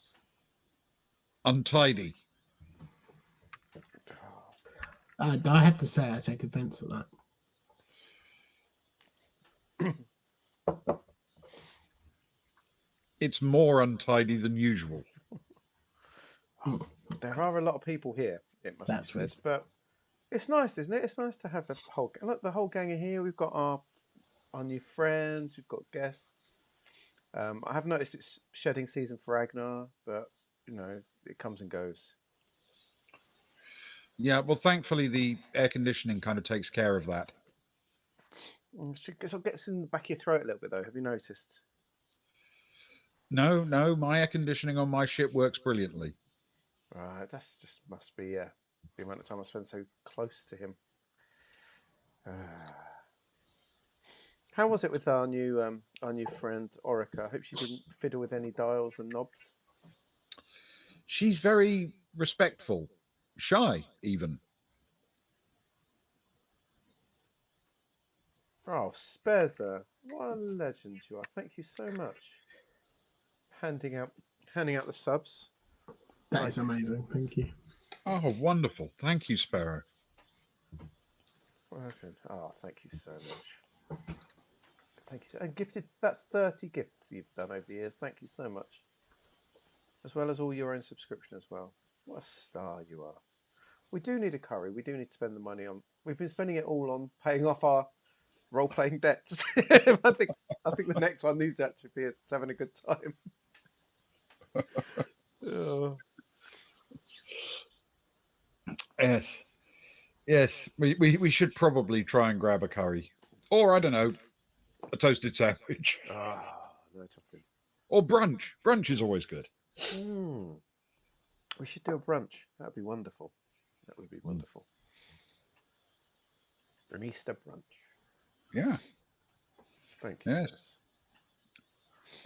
untidy. I have to say I take offence at that. It's more untidy than usual. There are a lot of people here, it must be said, but it's nice, isn't it? It's nice to have the whole gang are here. We've got our new friends, we've got guests. I have noticed it's shedding season for Ragnar, but it comes and goes. Yeah, well, thankfully the air conditioning kind of takes care of that. So it gets in the back of your throat a little bit, though. Have you noticed? No, my air conditioning on my ship works brilliantly. Right, that's just must be the amount of time I spend so close to him. How was it with our new friend Orica? I hope she didn't fiddle with any dials and knobs. She's very respectful, shy even. Oh, Spezza, what a legend you are! Thank you so much. Handing out the subs. That is amazing. Thank you. Oh, wonderful! Thank you, Sparrow. Oh, thank you so much. Thank you. And gifted. That's 30 gifts you've done over the years. Thank you so much. As well as all your own subscription as well. What a star you are. We do need a curry. We do need to spend the money on. We've been spending it all on paying off our role-playing debts. I think the next one needs to actually be having a good time. Oh. Yes. We should probably try and grab a curry, or I don't know, a toasted sandwich. No topping. Or brunch. Brunch is always good. We should do a brunch. That would be wonderful. That would be wonderful. An Easter brunch. Yeah. Thank you. Yes.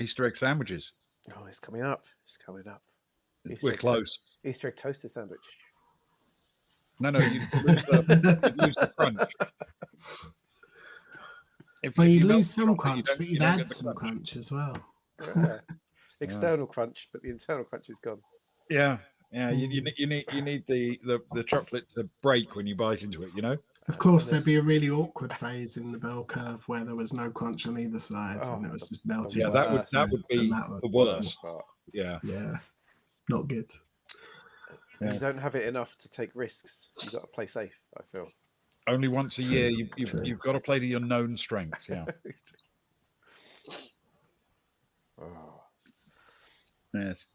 Easter egg sandwiches. Oh, it's coming up. We're close. Easter egg toasted sandwich. No, you lose the crunch. You lose some crunch, but you'd add some crunch as well. Yeah. External crunch, but the internal crunch is gone. Yeah. You need the chocolate to break when you bite into it. Of course, there'd be a really awkward phase in the bell curve where there was no crunch on either side, and it was just melting. Yeah, that would be the worst. Yeah, not good. Yeah. You don't have it enough to take risks. You've got to play safe, I feel. Only once a year, you've got to play to your known strengths. Yeah. Yes.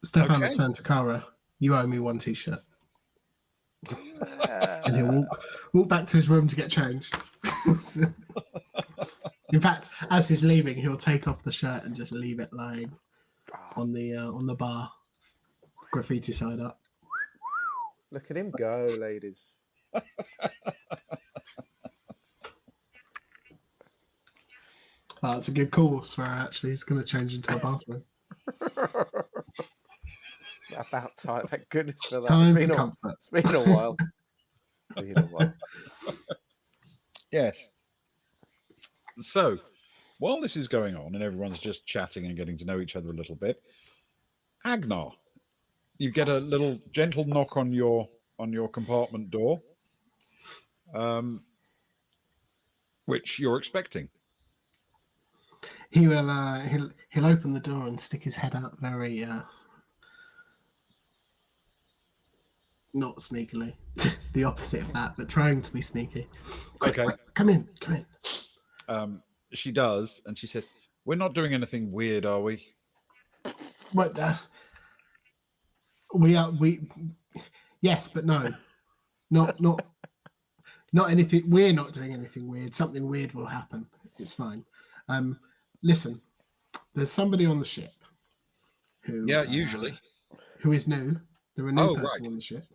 Stefan returned to Kara. You owe me one t-shirt. And he'll walk back to his room to get changed. In fact, as he's leaving, he'll take off the shirt and just leave it lying on the bar, graffiti side up. Look at him go, ladies. It's a good call, Swear. Actually, he's going to change into a bathroom. About time. Thank goodness for that. Time for comfort. It's been a while. Yes. So, while this is going on and everyone's just chatting and getting to know each other a little bit, Agnar, you get a little gentle knock on your compartment door, which you're expecting. He will. He'll open the door and stick his head out very not sneakily, the opposite of that, but trying to be sneaky. Quick, Okay. quick, come in. She does, and she says, "We're not doing anything weird, are we?" What? We are. Yes, but no, not anything. We're not doing anything weird. Something weird will happen. It's fine. Listen, there's somebody on the ship who. Yeah, usually. Who is new? They're a new Oh, person right. on the ship.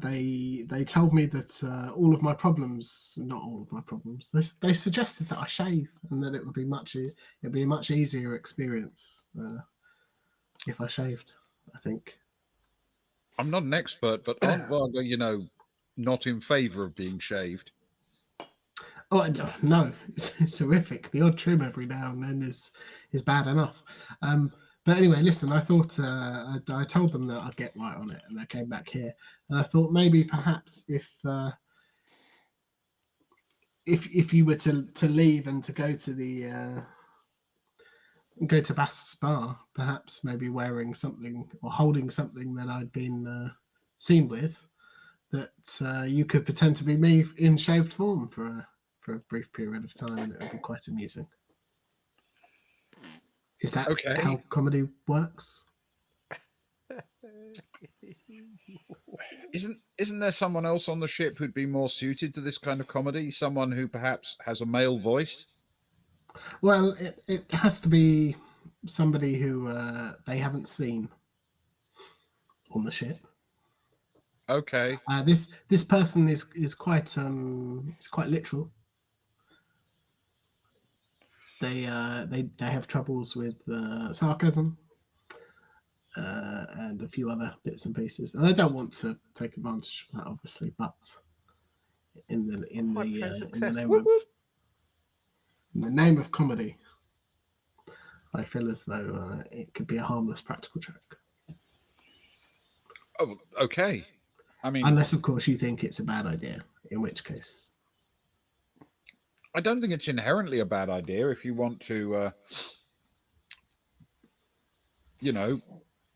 They told me that all of my problems, not all of my problems, they suggested that I shave and that it'd be a much easier experience if I shaved, I think. I'm not an expert, but aren't Varga, not in favour of being shaved? Oh, no, it's horrific. The odd trim every now and then is bad enough. But anyway, listen, I thought I told them that I'd get right on it, and they came back here, and I thought maybe perhaps if you were to leave and to go to Bass Spa, perhaps maybe wearing something or holding something that I'd been seen with, that you could pretend to be me in shaved form for a brief period of time, and it would be quite amusing. Is that Okay. how comedy works? Isn't there someone else on the ship who'd be more suited to this kind of comedy? Someone who perhaps has a male voice? Well, it has to be somebody who they haven't seen on the ship. Okay. This person is quite literal. They have troubles with sarcasm and a few other bits and pieces, and I don't want to take advantage of that, obviously. But in the name of comedy, I feel as though it could be a harmless practical joke. Oh, okay. I mean, unless of course you think it's a bad idea, in which case. I don't think it's inherently a bad idea if you want to,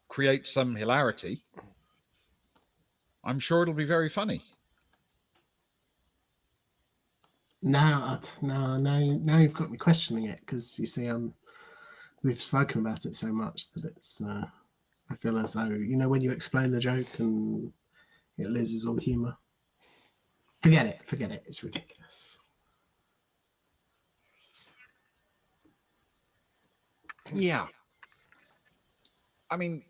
create some hilarity. I'm sure it'll be very funny. Now you've got me questioning it, because you see, we've spoken about it so much that it's. I feel as though when you explain the joke and it loses all humour. Forget it. It's ridiculous. Yeah. I mean,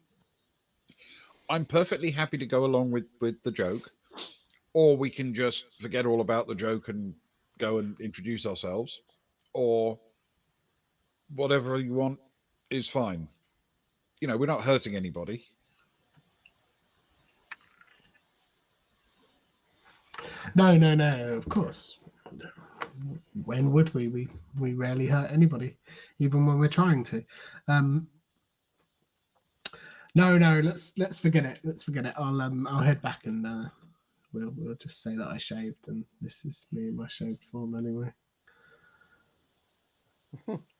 I'm perfectly happy to go along with the joke, or we can just forget all about the joke and go and introduce ourselves, or whatever you want is fine. We're not hurting anybody. No, of course. When would we? We rarely hurt anybody, even when we're trying to. No, let's forget it. I'll head back and we'll just say that I shaved, and this is me in my shaved form anyway.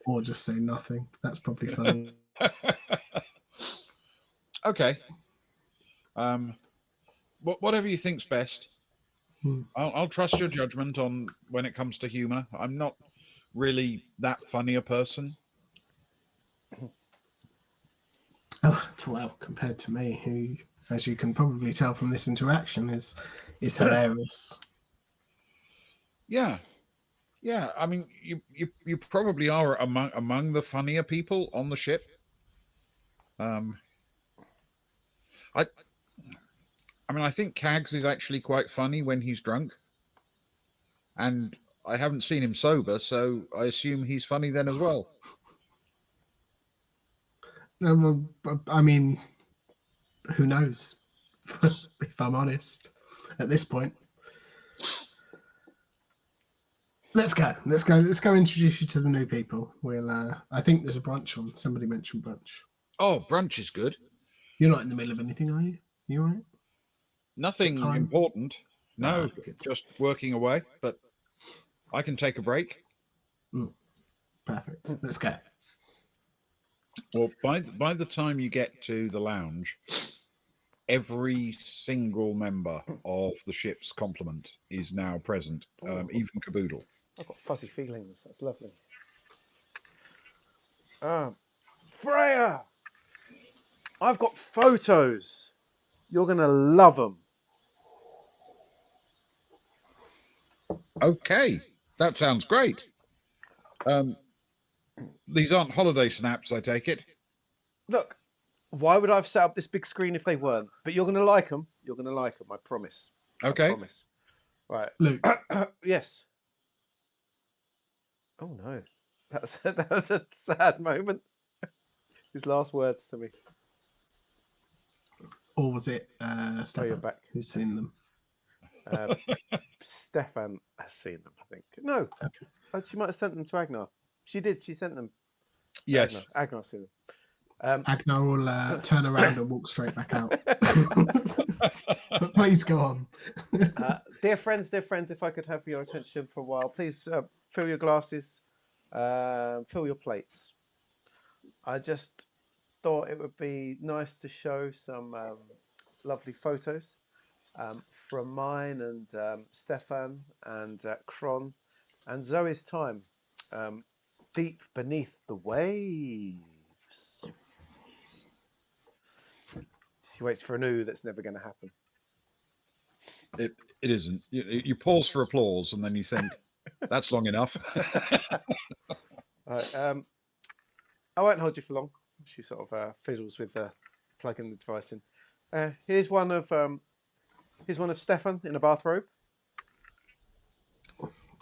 Or just say nothing. That's probably funny. Okay. Whatever you think's best. I'll trust your judgment on when it comes to humor. I'm not really that funny a person. Oh, well, compared to me, who, as you can probably tell from this interaction, is hilarious. Yeah. I mean, you probably are among the funnier people on the ship. I think Cags is actually quite funny when he's drunk, and I haven't seen him sober, so I assume he's funny then as well. I mean, who knows? If I'm honest, at this point. Let's go. Introduce you to the new people. We'll. I think there's a brunch on. Somebody mentioned brunch. Oh, brunch is good. You're not in the middle of anything, are you? You all right? Nothing time? important. No, Good. just working away. But I can take a break. Perfect. Let's go. Well, by the time you get to the lounge, every single member of the ship's complement is now present, even Caboodle. I've got fuzzy feelings. That's lovely. Freya! I've got photos. You're going to love them. Okay, that sounds great. These aren't holiday snaps, I take it. Look, why would I have set up this big screen if they weren't? But you're going to like them. You're going to like them, I promise. Okay. I promise. Right. Luke. Yes. Oh, no. That was a sad moment. His last words to me. Or was it You're Stefan back. who's seen them? Stefan has seen them, I think. No. Okay. Oh, she might have sent them to Agnar. She did. She sent them. Yes. Agnar's seen them. Agnar will turn around and walk straight back out. But please go on. Dear friends, if I could have your attention for a while, please fill your glasses, fill your plates. I just thought it would be nice to show some lovely photos from mine and Stefan and Kron and Zoe's time deep beneath the waves. She waits for an ooh that's never going to happen. It isn't. You pause for applause and then you think, that's long enough. Right, I won't hold you for long. She sort of fiddles with plugging the device in. Here's one of Stefan in a bathrobe.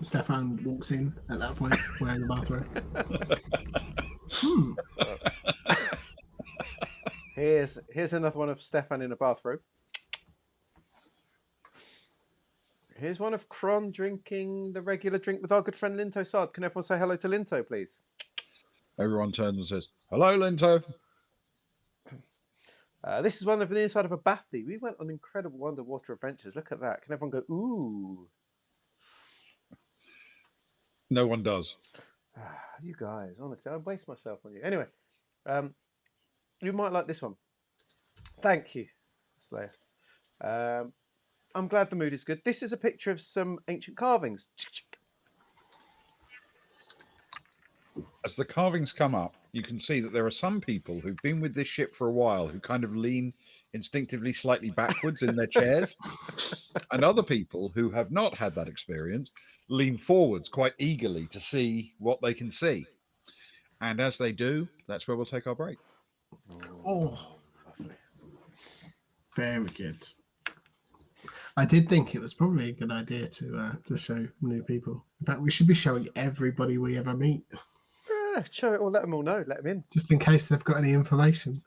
Stefan walks in at that point wearing a bathrobe. Here's another one of Stefan in a bathrobe. Here's one of Kron drinking the regular drink with our good friend Linto Sard. Can everyone say hello to Linto, please? Everyone turns and says, hello, Linto. This is one of the inside of a bathy. We went on incredible underwater adventures. Look at that. Can everyone go, ooh? No one does. You guys, honestly, I waste myself on you. Anyway, you might like this one. Thank you, Slayer. I'm glad the mood is good. This is a picture of some ancient carvings. As the carvings come up, you can see that there are some people who've been with this ship for a while who kind of lean instinctively slightly backwards in their chairs, and other people who have not had that experience lean forwards quite eagerly to see what they can see. And as they do, that's where we'll take our break. Oh, very good. I did think it was probably a good idea to show new people. In fact, we should be showing everybody we ever meet. Show it or let them all know. Let them in. Just in case they've got any information.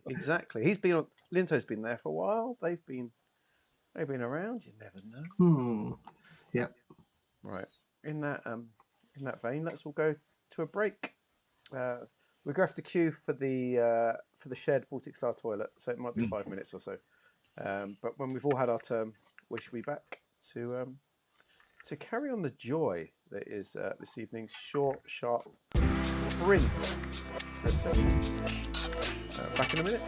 Exactly. He's been on. Linto's been there for a while. They've been around. You never know. Yep. Right. In that vein, let's all go to a break. We go have to queue for the shared Baltic Star toilet, so it might be 5 minutes or so. But when we've all had our turn, we shall be back to carry on the joy that is this evening's short, sharp sprint. Back in a minute.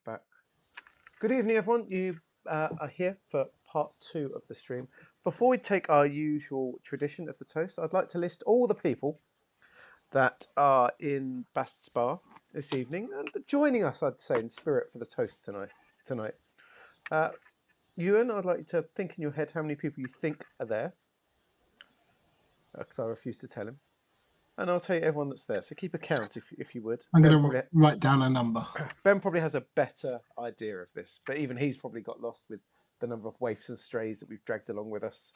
back. Good evening, everyone. You are here for part 2 of the stream. Before we take our usual tradition of the toast, I'd like to list all the people that are in Bast's Bar this evening and joining us, I'd say, in spirit for the toast tonight. Ewan, I'd like you to think in your head how many people you think are there, because I refuse to tell him. And I'll tell you everyone that's there. So keep a count if you would. I'm going to write down a number. Ben probably has a better idea of this, but even he's probably got lost with the number of waifs and strays that we've dragged along with us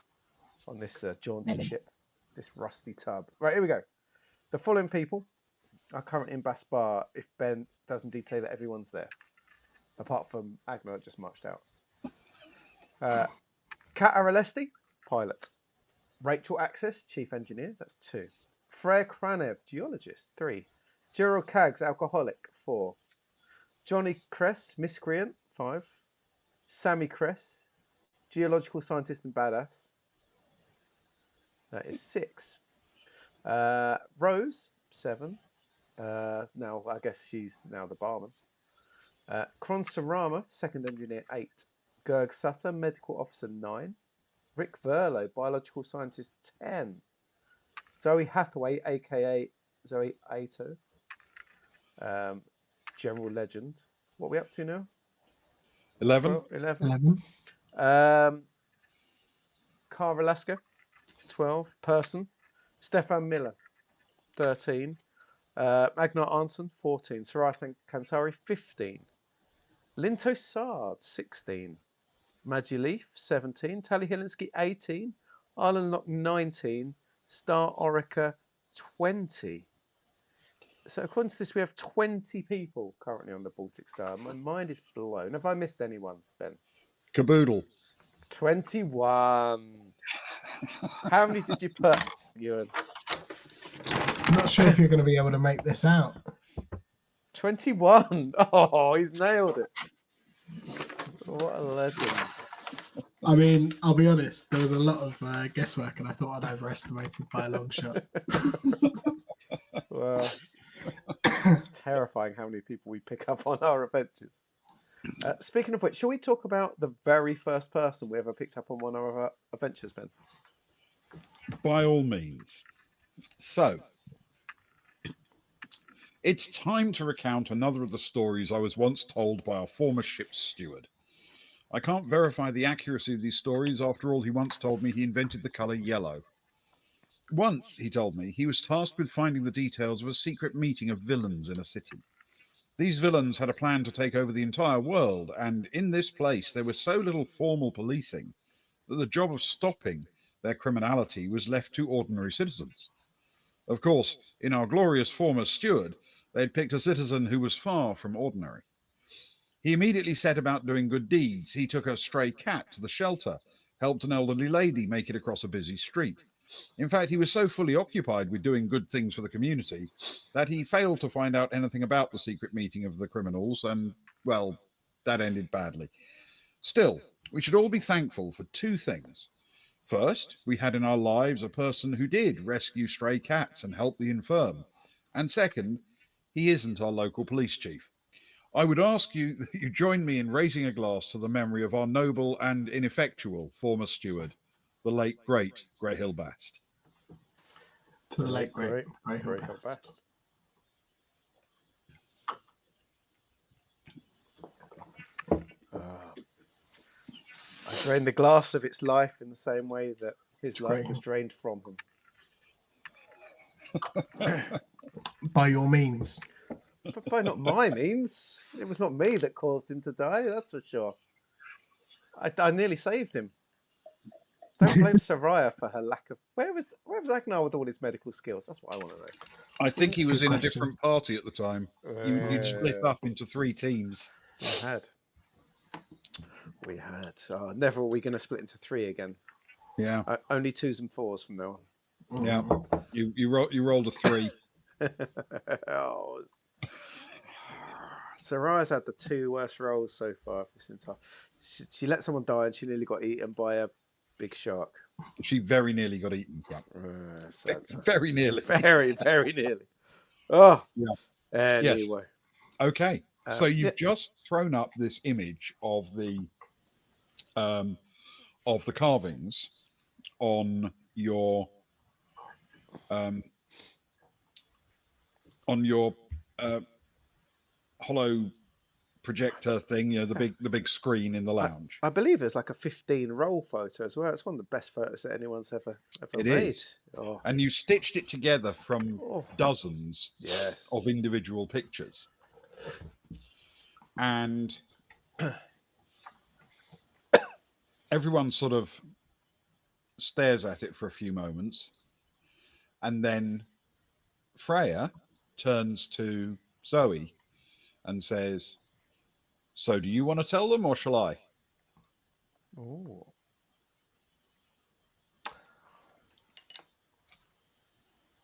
on this jaunty ship, this rusty tub. Right, here we go. The following people are currently in Bass Bar if Ben does indeed say that everyone's there, apart from Agna that just marched out. Kat Aralesti, pilot. Rachel Access, chief engineer, that's 2. Freya Kranev, geologist, 3. Gerald Kaggs, alcoholic, 4. Johnny Kress, miscreant, 5. Sammy Kress, geological scientist and badass, that is 6. Rose, 7. Now, I guess she's now the barman. Kron Sarama, second engineer, 8. Gerg Sutter, medical officer, 9. Rick Verlo, biological scientist, 10. Zoe Hathaway, aka Zoe Ato, general legend. What are we up to now? 11. 11. Cara Lasker, 12. Person. Stefan Miller, 13. Agnar Arnson, 14. Sarai Kansari, 15. Linto Sard, 16. Maggie Leaf, 17. Tally Hilinsky, 18. Arlen Locke, 19. Star Orica, 20. So according to this, we have 20 people currently on the Baltic Star. My mind is blown. Have I missed anyone, Ben? Caboodle. 21. How many did you put, Ewan? I'm not sure if you're going to be able to make this out. 21. Oh, he's nailed it. What a legend. I mean, I'll be honest, there was a lot of guesswork and I thought I'd overestimated by a long shot. Well, terrifying how many people we pick up on our adventures. Speaking of which, shall we talk about the very first person we ever picked up on one of our adventures, Ben? By all means. So, it's time to recount another of the stories I was once told by our former ship's steward. I can't verify the accuracy of these stories. After all, he once told me he invented the colour yellow. Once, he told me, he was tasked with finding the details of a secret meeting of villains in a city. These villains had a plan to take over the entire world, and in this place there was so little formal policing that the job of stopping their criminality was left to ordinary citizens. Of course, in our glorious former steward, they'd picked a citizen who was far from ordinary. He immediately set about doing good deeds. He took a stray cat to the shelter, helped an elderly lady make it across a busy street. In fact, he was so fully occupied with doing good things for the community that he failed to find out anything about the secret meeting of the criminals, and, well, that ended badly. Still, we should all be thankful for 2 things. First, we had in our lives a person who did rescue stray cats and help the infirm. And second, he isn't our local police chief. I would ask you that you join me in raising a glass to the memory of our noble and ineffectual former steward, the late, great Greyhill Bast. To the late, great Greyhill Bast. I drained the glass of its life in the same way that his life was drained from him. By your means. But by not my means. It was not me that caused him to die, that's for sure. I nearly saved him. Don't blame Soraya for her lack of... Where was Agnar with all his medical skills? That's what I want to know. I think he was in question. a different party at the time. You'd split up into 3 teams. We had. Oh, never are we going to split into 3 again. Yeah. Only 2s and 4s from now on. Yeah. You rolled a 3. Oh, Soraya's had the 2 worst rolls so far this entire. She let someone die and she nearly got eaten by a big shark. She very nearly got eaten. Yeah. Very nearly. Very, very nearly. Oh, yeah. Anyway. Yes. Okay. So you've Yeah. just thrown up this image of the carvings um, on your hollow projector thing, the big screen in the lounge. I believe there's like a 15 roll photo as well. It's one of the best photos that anyone's ever It made. is. Oh, And you stitched it together from oh, dozens yes. of individual pictures. And everyone sort of stares at it for a few moments. And then Freya turns to Zoe and says, "So do you want to tell them or shall I?" Oh.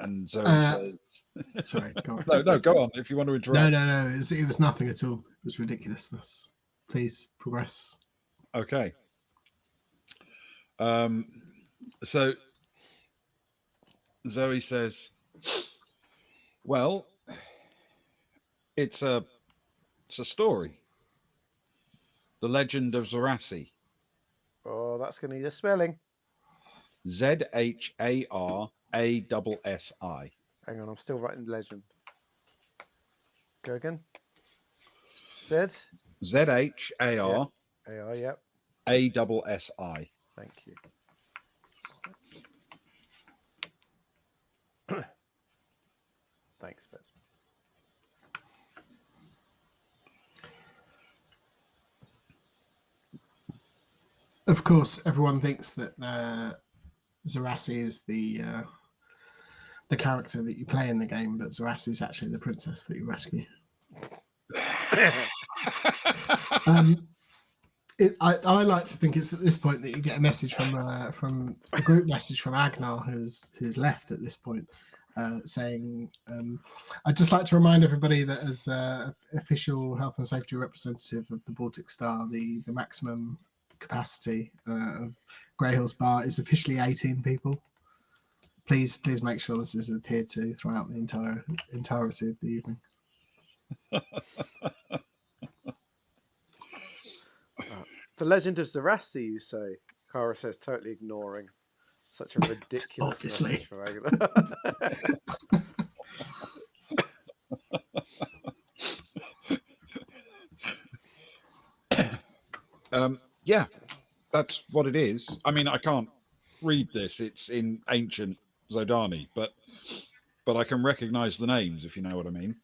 And Zoe says, Sorry, go on. No, go on if you want to interrupt. No. It was nothing at all. It was ridiculousness. Please progress. Okay. So Zoe says, "Well, it's a story. The Legend of Zarassi. Oh, that's going to need a spelling. Zarassi. Hang on, I'm still writing the legend. Go again. Said. Zarassi. AI. Yep. Thank you. Thanks, Bez. Of course, everyone thinks that Zarassi is the character that you play in the game, but Zarassi is actually the princess that you rescue. I like to think it's at this point that you get a message from a group message from Agnar, who's left at this point, saying, "I'd just like to remind everybody that as official health and safety representative of the Baltic Star, the maximum capacity of Grey Hills Bar is officially 18 people. Please make sure this is adhered to throughout the entirety of the evening." The Legend of Zarassi, you say? Kara says, totally ignoring such a ridiculous Obviously. message from Agnar. Yeah, that's what it is. I mean, I can't read this. It's in ancient Zodani, but I can recognize the names, if you know what I mean.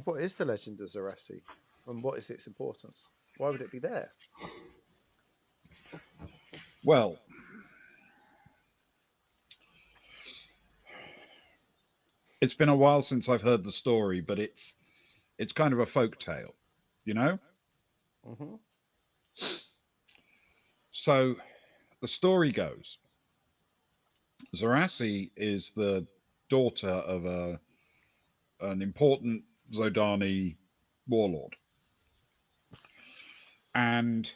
What is the Legend of Zarassi? And what is its importance? Why would it be there? Well, it's been a while since I've heard the story, but it's kind of a folk tale, you know? Mm-hmm. So the story goes, Zarassi is the daughter of an important Zodani warlord. And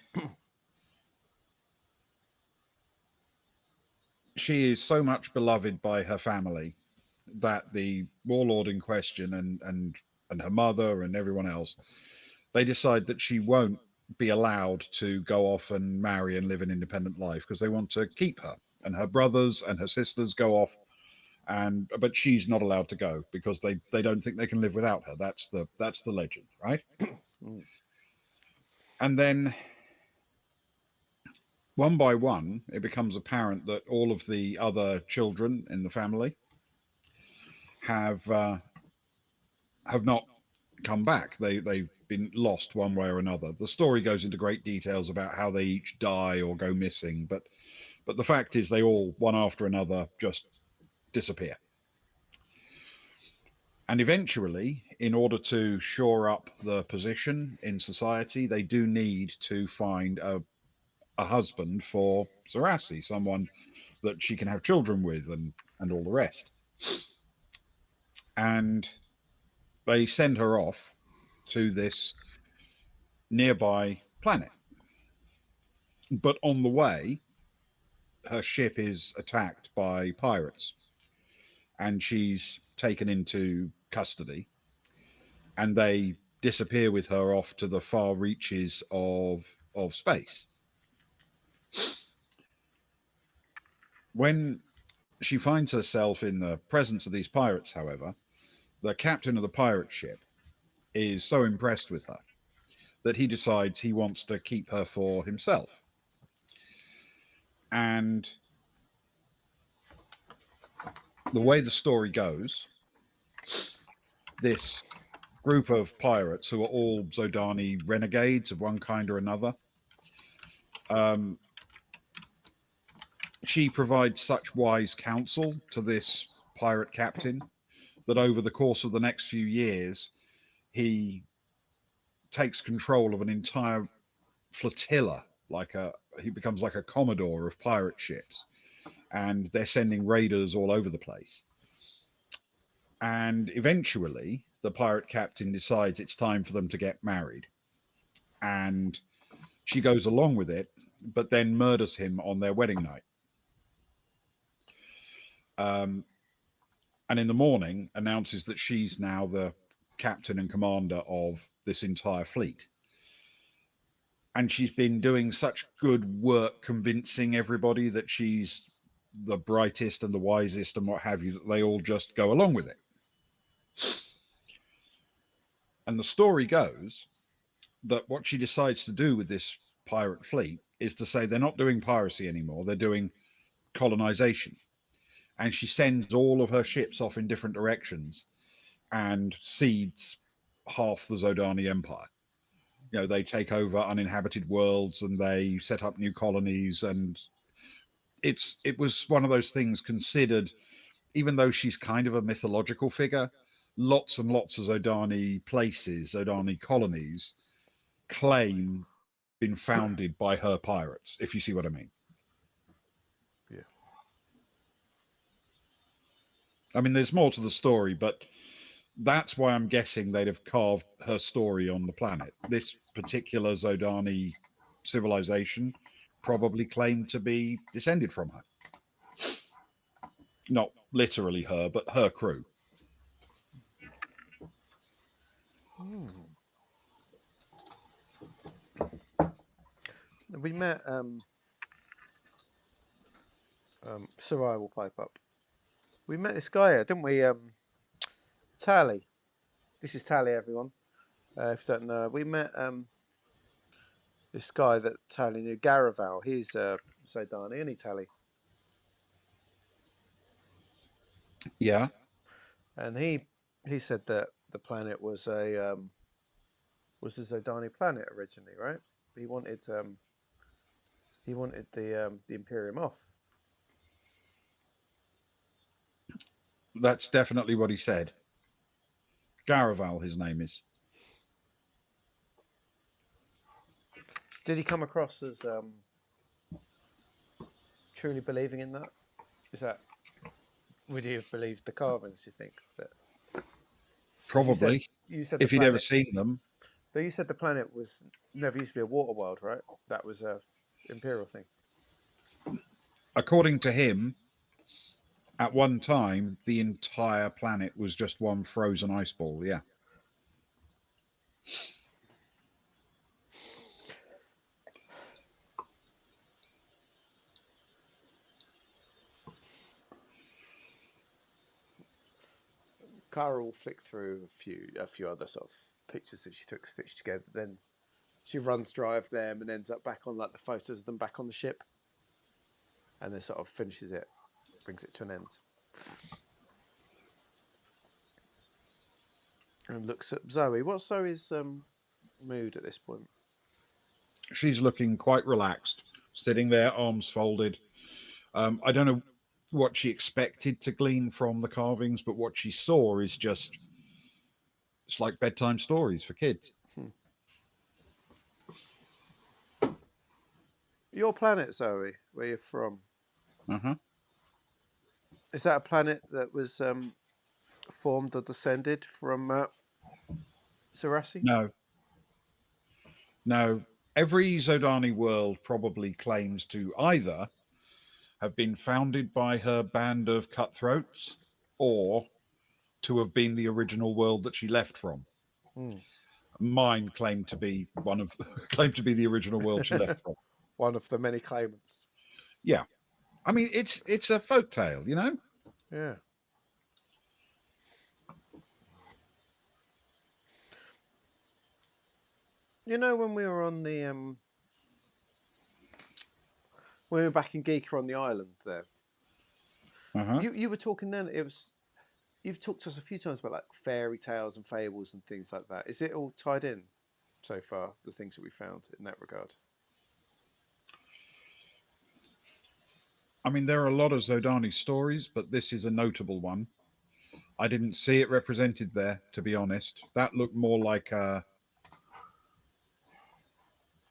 she is so much beloved by her family that the warlord in question and her mother and everyone else, they decide that she won't be allowed to go off and marry and live an independent life because they want to keep her. And her brothers and her sisters go off, but she's not allowed to go because they don't think they can live without her. That's the legend, right? And then one by one, it becomes apparent that all of the other children in the family have not come back. They've been lost one way or another. The story goes into great details about how they each die or go missing, but the fact is they all, one after another, just disappear. And eventually, in order to shore up the position in society, they do need to find a husband for Zarassi, someone that she can have children with and all the rest. And they send her off to this nearby planet. But on the way, her ship is attacked by pirates, and she's taken into custody, and they disappear with her off to the far reaches of space. When she finds herself in the presence of these pirates, however, the captain of the pirate ship is so impressed with her that he decides he wants to keep her for himself. And the way the story goes, this group of pirates, who are all Zodani renegades of one kind or another, she provides such wise counsel to this pirate captain that over the course of the next few years, he takes control of an entire flotilla. He becomes like a commodore of pirate ships, and they're sending raiders all over the place. And eventually, the pirate captain decides it's time for them to get married, and she goes along with it, but then murders him on their wedding night. And in the morning announces that she's now the captain and commander of this entire fleet. And she's been doing such good work convincing everybody that she's the brightest and the wisest and what have you, that they all just go along with it. And the story goes that what she decides to do with this pirate fleet is to say they're not doing piracy anymore, they're doing colonization. And she sends all of her ships off in different directions and seeds half the Zodani Empire. You know, they take over uninhabited worlds and they set up new colonies, and it was one of those things considered, even though she's kind of a mythological figure, lots and lots of Zodani places, Zodani colonies claim been founded by her pirates, if you see what I mean. Yeah. I mean, there's more to the story, but that's why I'm guessing they'd have carved her story on the planet. This particular Zodani civilization probably claimed to be descended from her. Not literally her, but her crew. We met Sarai will pipe up. We met this guy here, didn't we? Tally. This is Tally, everyone. If you don't know, we met this guy that Tally knew, Garaval. He's Zodani, isn't he, Tally? Yeah. And he said that the planet was a Zodani planet originally, right? He wanted the Imperium off. That's definitely what he said. Garaval, his name is. Did he come across as truly believing in that? Would he have believed the carvings, you think? Probably. You said if he'd ever seen them. But you said the planet never used to be a water world, right? That was a imperial thing. According to him, at one time, the entire planet was just one frozen ice ball, yeah. Cara will flick through a few other sort of pictures that she took stitched together. Then she runs dry of them and ends up back on like the photos of them back on the ship, and then sort of finishes it, brings it to an end, and looks at Zoe. What's Zoe's mood at this point? She's looking quite relaxed, sitting there, arms folded. I don't know what she expected to glean from the carvings, but what she saw is just, it's like bedtime stories for kids. Your planet, Zoe, where you're from. Uh-huh. Is that a planet that was formed or descended from Sarasi? No. Every Zodani world probably claims to either have been founded by her band of cutthroats or to have been the original world that she left from. Mine claimed to be claimed to be the original world she left from. One of the many claimants. Yeah, I mean it's a folk tale, you know. Yeah. You know, when we were on the when we were back in Geeker on the island there, you were talking then. You've talked to us a few times about like fairy tales and fables and things like that. Is it all tied in so far? The things that we found in that regard. I mean, there are a lot of Zodani stories, but this is a notable one. I didn't see it represented there, to be honest. That looked more like I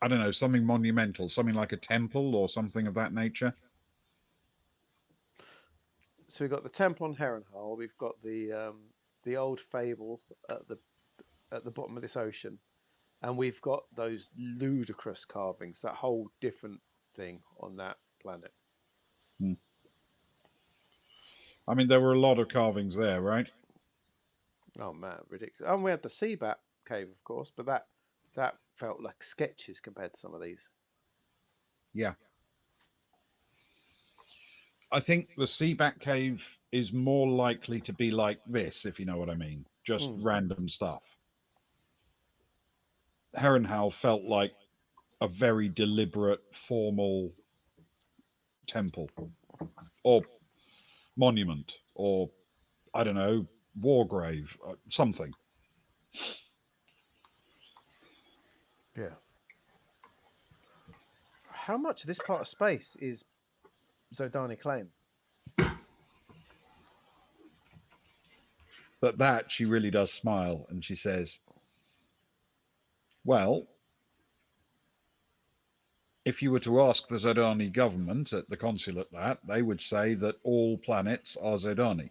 don't know, something monumental, something like a temple or something of that nature. So we've got the temple on Harrenhal. We've got the old fable at the bottom of this ocean, and we've got those ludicrous carvings. That whole different thing on that planet. I mean, there were a lot of carvings there, right? Oh man, ridiculous! And we had the Seabat cave, of course, but that felt like sketches compared to some of these. Yeah. I think the Seabat cave is more likely to be like this, if you know what I mean. Just random stuff. Harrenhal felt like a very deliberate, formal temple or monument or, I don't know, war grave, something. Yeah. How much of this part of space is Zodani claim? But that she really does smile and she says, well, if you were to ask the Zodani government at the consulate that, they would say that all planets are Zodani.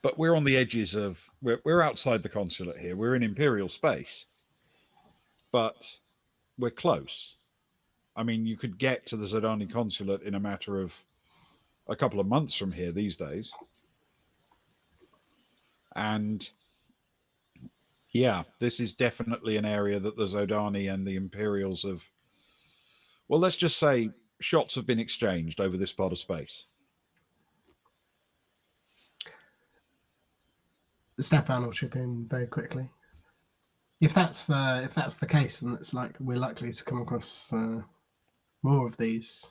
But we're on the edges of, we're outside the consulate here. We're in Imperial space, but we're close. I mean, you could get to the Zodani consulate in a matter of a couple of months from here these days. And yeah, this is definitely an area that the Zodani and the Imperials have, well, let's just say shots have been exchanged over this part of space. Stefan will chip in very quickly. If that's the case, then it's like we're likely to come across more of these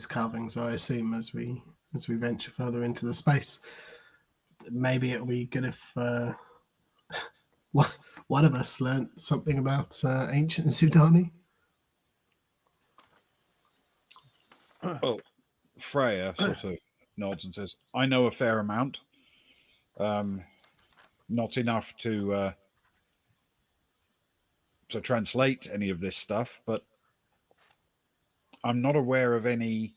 carvings, I assume, as we venture further into the space. Maybe it'll be good if one of us learnt something about ancient Zodani. Well, Freya sort of nods and says, I know a fair amount. Not enough to translate any of this stuff, but I'm not aware of any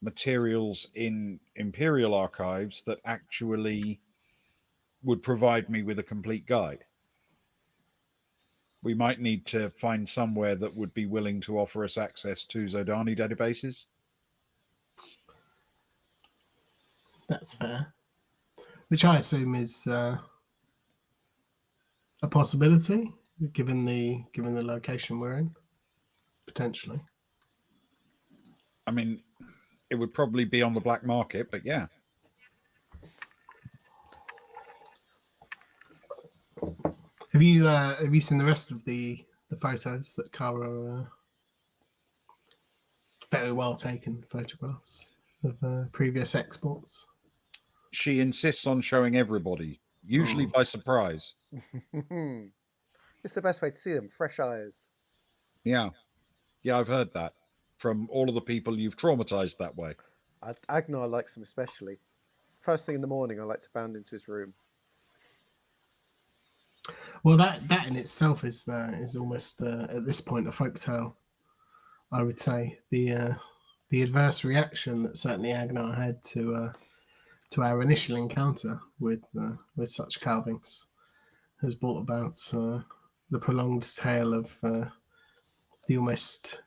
materials in Imperial archives that actually would provide me with a complete guide. We might need to find somewhere that would be willing to offer us access to Zodani databases. That's fair. Which I assume is a possibility, given the location we're in, potentially. I mean, it would probably be on the black market, but yeah. Have you seen the rest of the photos that Cara very well taken photographs of previous exports? She insists on showing everybody, usually by surprise. It's the best way to see them, fresh eyes. Yeah, I've heard that from all of the people you've traumatized that way. Agnar likes them especially. First thing in the morning, I like to bound into his room. Well, that in itself is almost at this point a folktale. I would say the adverse reaction that certainly Agnar had to our initial encounter with such carvings has brought about the prolonged tale of the almost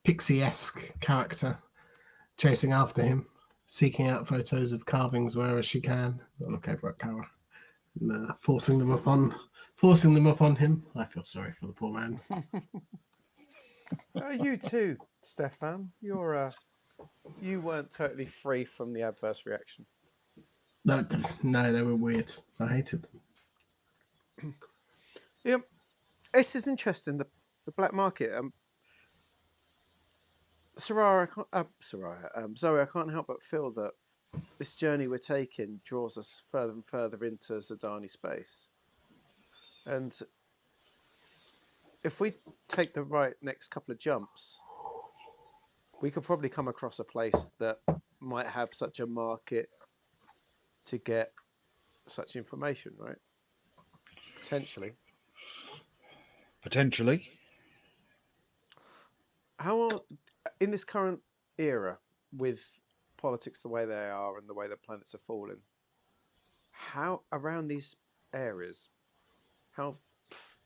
pixie-esque character chasing after him, seeking out photos of carvings wherever she can. I'll look over at Kara and forcing them upon him. I feel sorry for the poor man. You too, Stefan. You weren't totally free from the adverse reaction. No, they were weird. I hated them. Yep, it is interesting. The black market. Soraya, Zoe, I can't help but feel that this journey we're taking draws us further and further into Zidani space. And if we take the right next couple of jumps, we could probably come across a place that might have such a market to get such information, right? Potentially. How, in this current era, with politics the way they are and the way the planets are falling, how around these areas, how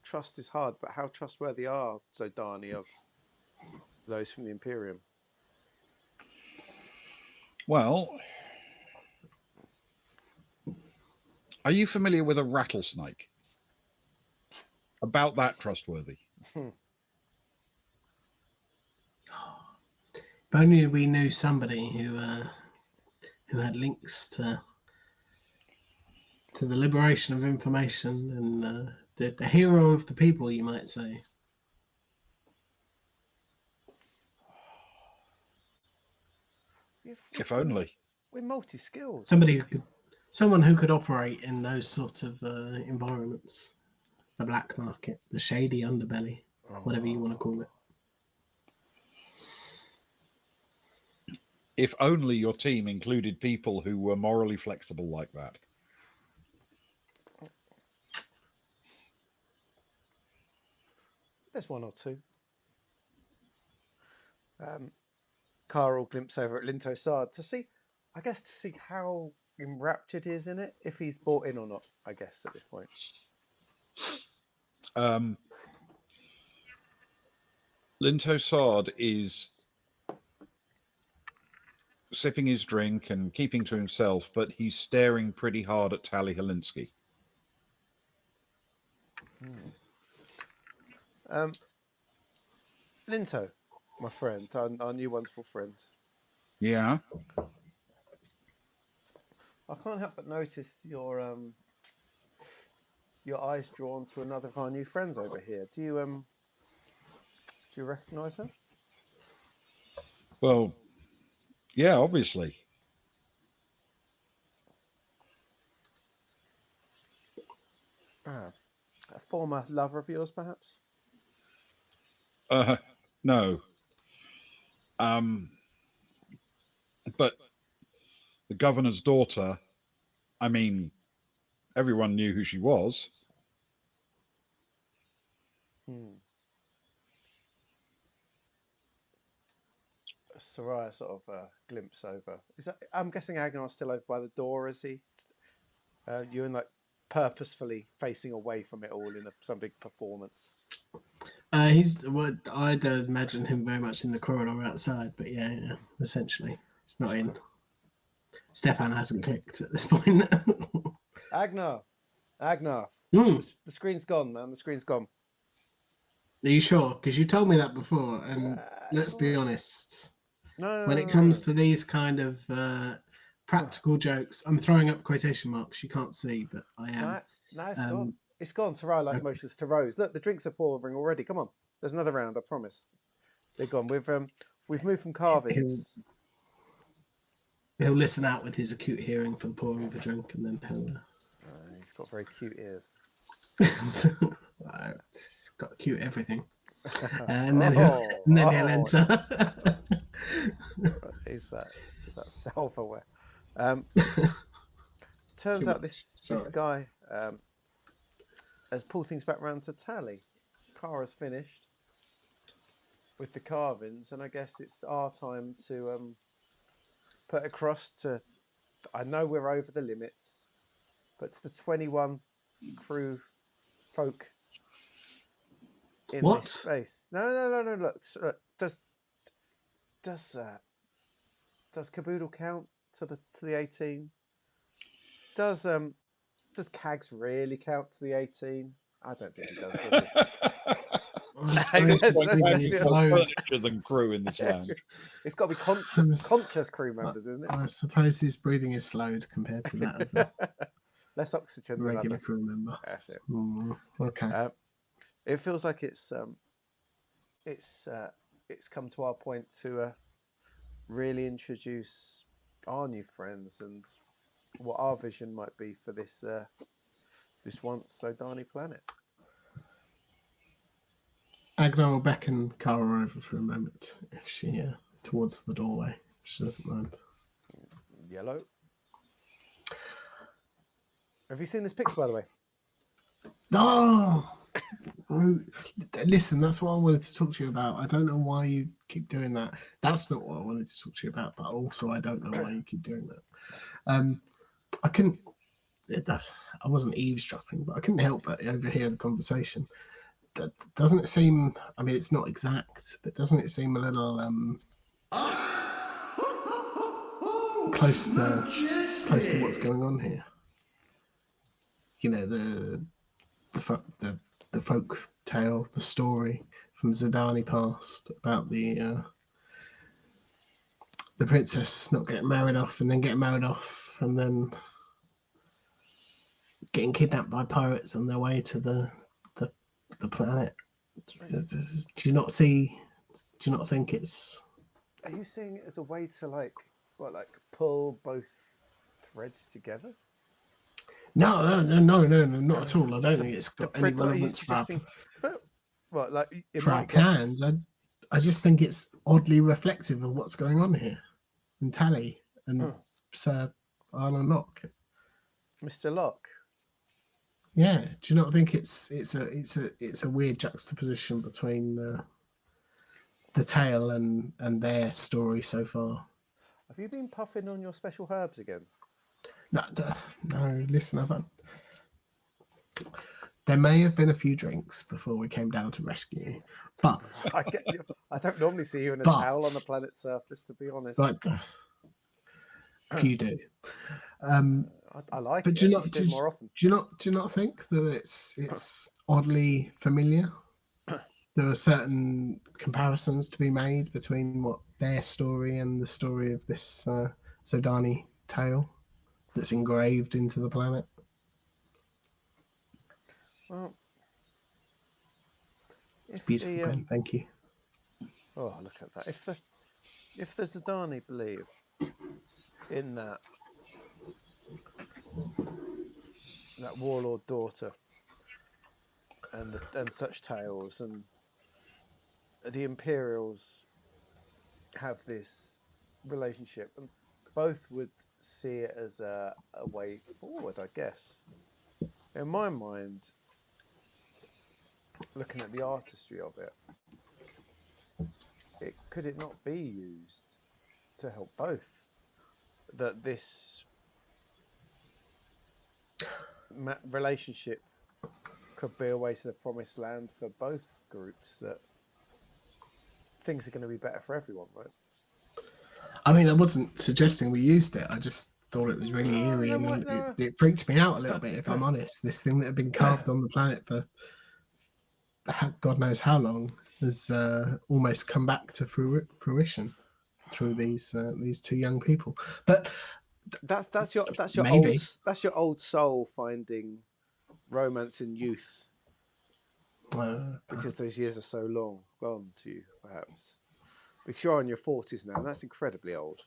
trust is hard, but how trustworthy are Zodani of those from the Imperium? Well, are you familiar with a rattlesnake? About that trustworthy. If only we knew somebody who had links to the liberation of information and the hero of the people, you might say. If only. We're multi-skilled. Someone who could operate in those sort of environments. The black market, the shady underbelly, whatever you want to call it. If only your team included people who were morally flexible like that. There's one or two. Carl glimpse over at Linto Sard to see how enraptured he is in it, if he's bought in or not, I guess, at this point. Linto Sard is sipping his drink and keeping to himself, but he's staring pretty hard at Tally Helinsky. Linto, my friend, our new wonderful friend. Yeah. I can't help but notice your eyes drawn to another of our new friends over here. Do you recognise her? Well, yeah, obviously. A former lover of yours, perhaps? No. But the governor's daughter, I mean, everyone knew who she was. Soraya sort of glimpse over. I'm guessing Agnar's still over by the door, is he? You and purposefully facing away from it all in some big performance. I'd imagine him very much in the corridor outside, but yeah, essentially, it's not in. Stefan hasn't clicked at this point. Agnar, the screen's gone, man. The screen's gone. Are you sure? Because you told me that before, and let's be honest. When it comes to these kind of practical jokes, I'm throwing up quotation marks. You can't see, but I am. No, it's gone. It's gone. Soraya motions to Rose. Look, the drinks are pouring already. Come on, there's another round. I promise. They're gone. We've moved from carvings. He'll listen out with his acute hearing for the pouring of a drink, and then He's got very cute ears. He's got cute everything. And then he'll enter. Is that self-aware? Turns out this guy has pulled things back round to Tally. Kara's finished with the carvings, and I guess it's our time to put across to. I know we're over the limits, but to the 21 crew folk in this space. No. Look, does does Caboodle count to the 18? Does Cags really count to the 18? I don't think he does he? I Hey, suppose let's breathing be is honest. loud. than crew in this land. It's got to be conscious crew members, isn't it? I suppose his breathing is slowed compared to that of a Less oxygen than regular others. crew member. That's it. Okay. It feels like it's come to our point to really introduce our new friends and what our vision might be for this once so Darny planet. Agnar will beckon Kara over for a moment if she towards the doorway. She doesn't mind. Yellow. Have you seen this picture, by the way? No. Listen, that's what I wanted to talk to you about. I don't know why you keep doing that. That's not what I wanted to talk to you about, but also I don't know why you keep doing that. I couldn't. I wasn't eavesdropping, but I couldn't help but overhear the conversation. Doesn't it seem? I mean, it's not exact, but doesn't it seem a little close to what's going on here? You know, the folk tale, the story from Zidani past about the princess not getting married off and then getting married off and then getting kidnapped by pirates on their way to the planet. Do you not see? Do you not think it's? Are you seeing it as a way to like pull both threads together? No, not at all. I don't think it's got any relevance for our plans. I just think it's oddly reflective of what's going on here. And Tally and Sir Arnold Locke. Mr. Locke. Yeah. Do you not think it's a weird juxtaposition between the tale and their story so far? Have you been puffing on your special herbs again? No, listen, there may have been a few drinks before we came down to rescue you, but I don't normally see you in a towel on the planet's surface, to be honest. But you do. I like but it. Do you not? Do it more often. Do you not think that it's oddly familiar? There are certain comparisons to be made between what their story and the story of this Zodani tale that's engraved into the planet. Well, it's beautiful, Ben. Thank you. Oh, look at that! If the Zodani believe in that warlord daughter and such tales, and the Imperials have this relationship, and both would see it as a way forward, I guess. In my mind, looking at the artistry of it, could it not be used to help both? That this relationship could be a way to the promised land for both groups, that things are going to be better for everyone, right? I mean, I wasn't suggesting we used it. I just thought it was really eerie, and it freaked me out a little bit, if I'm honest. This thing that had been carved on the planet for God knows how long has almost come back to fruition through these two young people. But that's your maybe. That's your old soul finding romance in youth, because those years are so long gone to you, perhaps. Because you're in your 40s now, and that's incredibly old.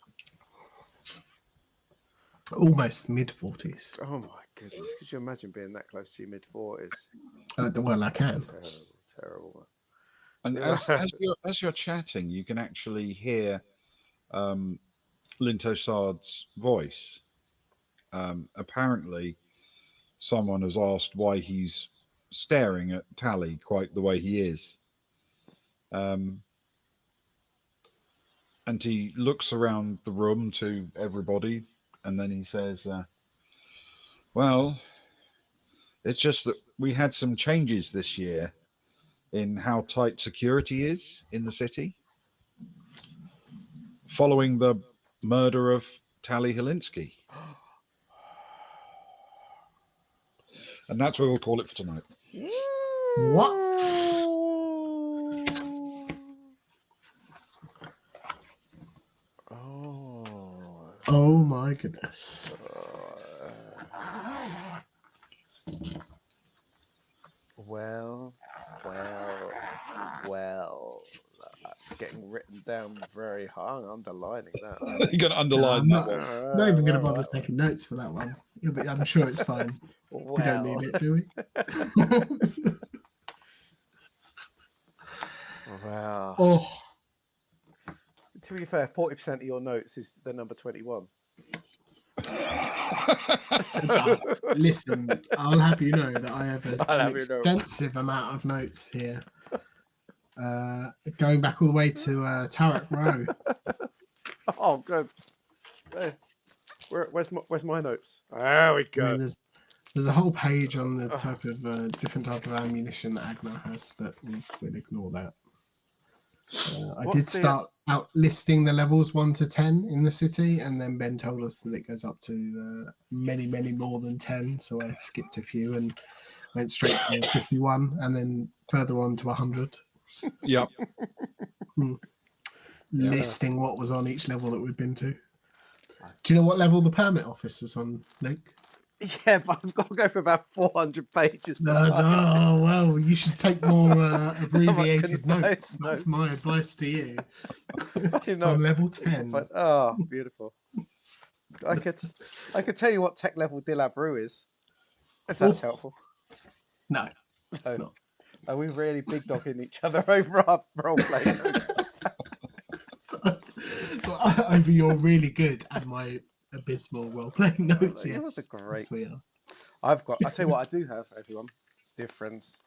Almost mid-40s. Oh my goodness! Could you imagine being that close to your mid-40s? Well, I can. Terrible. And as you're chatting, you can actually hear Linto Sard's voice. Apparently, someone has asked why he's staring at Tally quite the way he is. And he looks around the room to everybody, and then he says, well, it's just that we had some changes this year in how tight security is in the city. Following the murder of Tally Helinski. And that's what we'll call it for tonight. What? Oh my goodness. Well. That's getting written down very hard. I'm underlining that. You're going to underline that one. Not even going to bother taking notes for that one. I'm sure it's fine. Well. We don't need it, do we? Wow. Oh. To be fair, 40% of your notes is the number 21. Listen, I'll have you know that I have an extensive amount of notes here. Going back all the way to Tarek Row. Oh, good. Hey, where's my notes? There we go. I mean, there's a whole page on the type of different type of ammunition that Agnar has, but we'll ignore that. I did start out listing the levels 1 to 10 in the city, and then Ben told us that it goes up to many more than 10. So I skipped a few and went straight to 51, and then further on to 100. Yep. Listing what was on each level that we've been to. Do you know what level the permit office is on, Luke? Yeah, but I've got to go for about 400 pages. Oh, well, you should take more abbreviated notes. That's my advice to you. It's on level 10. But, oh, beautiful. I could tell you what tech level Dilabru is, if that's helpful. No, it's not. Are we really big dogging each other over our role-play notes? Over your really good and my abysmal role-playing notes, yes. It was a great. Yes, we are. I'll tell you what I do have, everyone, dear friends.